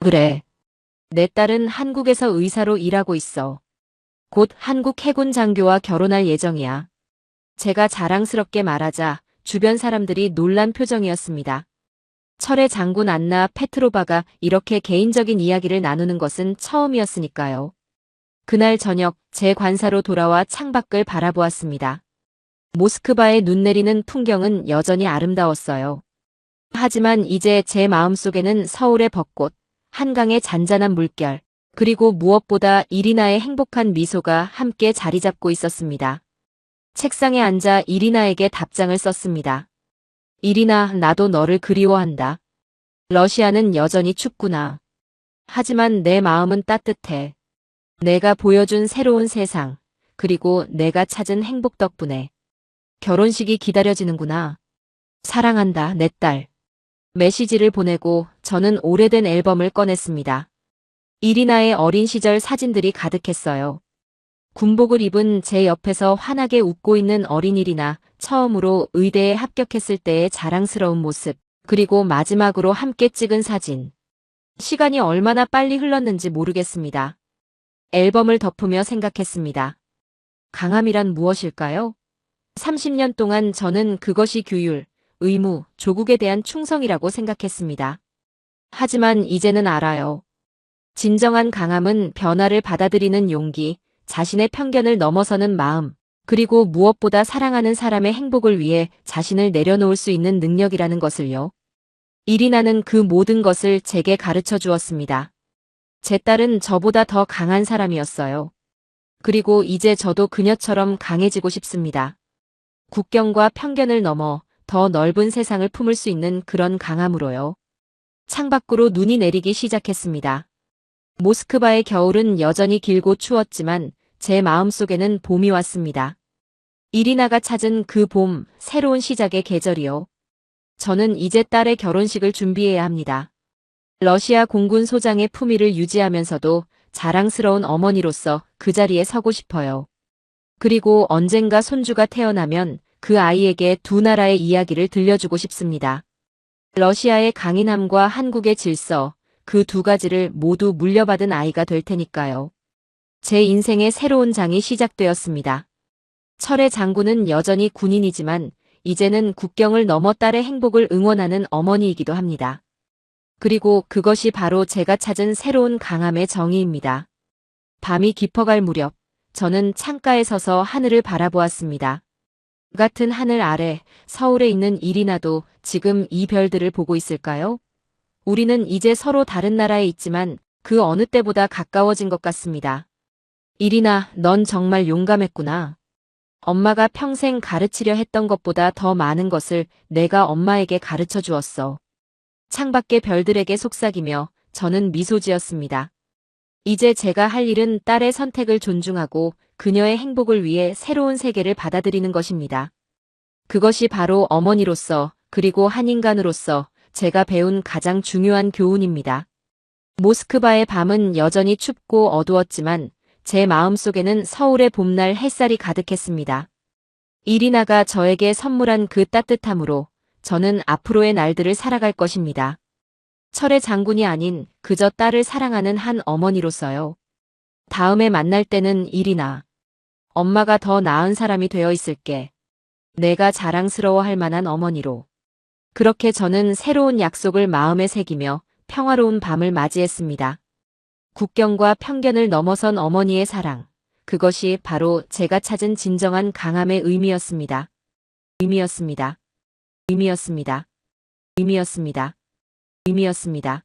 그래. 내 딸은 한국에서 의사로 일하고 있어. 곧 한국 해군 장교와 결혼할 예정이야. 제가 자랑스럽게 말하자 주변 사람들이 놀란 표정이었습니다. 철의 장군 안나 페트로바가 이렇게 개인적인 이야기를 나누는 것은 처음이었으니까요. 그날 저녁 제 관사로 돌아와 창밖을 바라보았습니다. 모스크바의 눈 내리는 풍경은 여전히 아름다웠어요. 하지만 이제 제 마음속에는 서울의 벚꽃, 한강의 잔잔한 물결, 그리고 무엇보다 이리나의 행복한 미소가 함께 자리 잡고 있었습니다. 책상에 앉아 이리나에게 답장을 썼습니다. 이리나, 나도 너를 그리워한다. 러시아는 여전히 춥구나. 하지만 내 마음은 따뜻해. 내가 보여준 새로운 세상, 그리고 내가 찾은 행복 덕분에 결혼식이 기다려지는구나. 사랑한다, 내 딸. 메시지를 보내고 저는 오래된 앨범을 꺼냈습니다. 이리나의 어린 시절 사진들이 가득했어요. 군복을 입은 제 옆에서 환하게 웃고 있는 어린 이리나, 처음으로 의대에 합격했을 때의 자랑스러운 모습, 그리고 마지막으로 함께 찍은 사진. 시간이 얼마나 빨리 흘렀는지 모르겠습니다. 앨범을 덮으며 생각했습니다. 강함이란 무엇일까요? 30년 동안 저는 그것이 규율, 의무, 조국에 대한 충성이라고 생각했습니다. 하지만 이제는 알아요. 진정한 강함은 변화를 받아들이는 용기, 자신의 편견을 넘어서는 마음, 그리고 무엇보다 사랑하는 사람의 행복을 위해 자신을 내려놓을 수 있는 능력이라는 것을요. 이리나는 그 모든 것을 제게 가르쳐 주었습니다. 제 딸은 저보다 더 강한 사람이었어요. 그리고 이제 저도 그녀처럼 강해지고 싶습니다. 국경과 편견을 넘어 더 넓은 세상을 품을 수 있는 그런 강함으로요. 창밖으로 눈이 내리기 시작했습니다. 모스크바의 겨울은 여전히 길고 추웠지만 제 마음속에는 봄이 왔습니다. 이리나가 찾은 그 봄, 새로운 시작의 계절이요. 저는 이제 딸의 결혼식을 준비해야 합니다. 러시아 공군 소장의 품위를 유지하면서도 자랑스러운 어머니로서 그 자리에 서고 싶어요. 그리고 언젠가 손주가 태어나면 그 아이에게 두 나라의 이야기를 들려주고 싶습니다. 러시아의 강인함과 한국의 질서, 그 두 가지를 모두 물려받은 아이가 될 테니까요. 제 인생의 새로운 장이 시작되었습니다. 철의 장군은 여전히 군인이지만 이제는 국경을 넘어 딸의 행복을 응원하는 어머니이기도 합니다. 그리고 그것이 바로 제가 찾은 새로운 강함의 정의입니다. 밤이 깊어갈 무렵 저는 창가에 서서 하늘을 바라보았습니다. 같은 하늘 아래 서울에 있는 이리나도 지금 이 별들을 보고 있을까요? 우리는 이제 서로 다른 나라에 있지만 그 어느 때보다 가까워진 것 같습니다. 이리나, 넌 정말 용감했구나. 엄마가 평생 가르치려 했던 것보다 더 많은 것을 내가 엄마에게 가르쳐 주었어. 창밖의 별들에게 속삭이며 저는 미소 지었습니다. 이제 제가 할 일은 딸의 선택을 존중하고 그녀의 행복을 위해 새로운 세계를 받아들이는 것입니다. 그것이 바로 어머니로서 그리고 한 인간으로서 제가 배운 가장 중요한 교훈입니다. 모스크바의 밤은 여전히 춥고 어두웠지만 제 마음속에는 서울의 봄날 햇살이 가득했습니다. 이리나가 저에게 선물한 그 따뜻함으로 저는 앞으로의 날들을 살아갈 것입니다. 철의 장군이 아닌 그저 딸을 사랑하는 한 어머니로서요. 다음에 만날 때는 이리나. 엄마가 더 나은 사람이 되어 있을게. 내가 자랑스러워할 만한 어머니로. 그렇게 저는 새로운 약속을 마음에 새기며 평화로운 밤을 맞이했습니다. 국경과 편견을 넘어선 어머니의 사랑. 그것이 바로 제가 찾은 진정한 강함의 의미였습니다. 의미였습니다. 의미였습니다. 의미였습니다. 의미였습니다.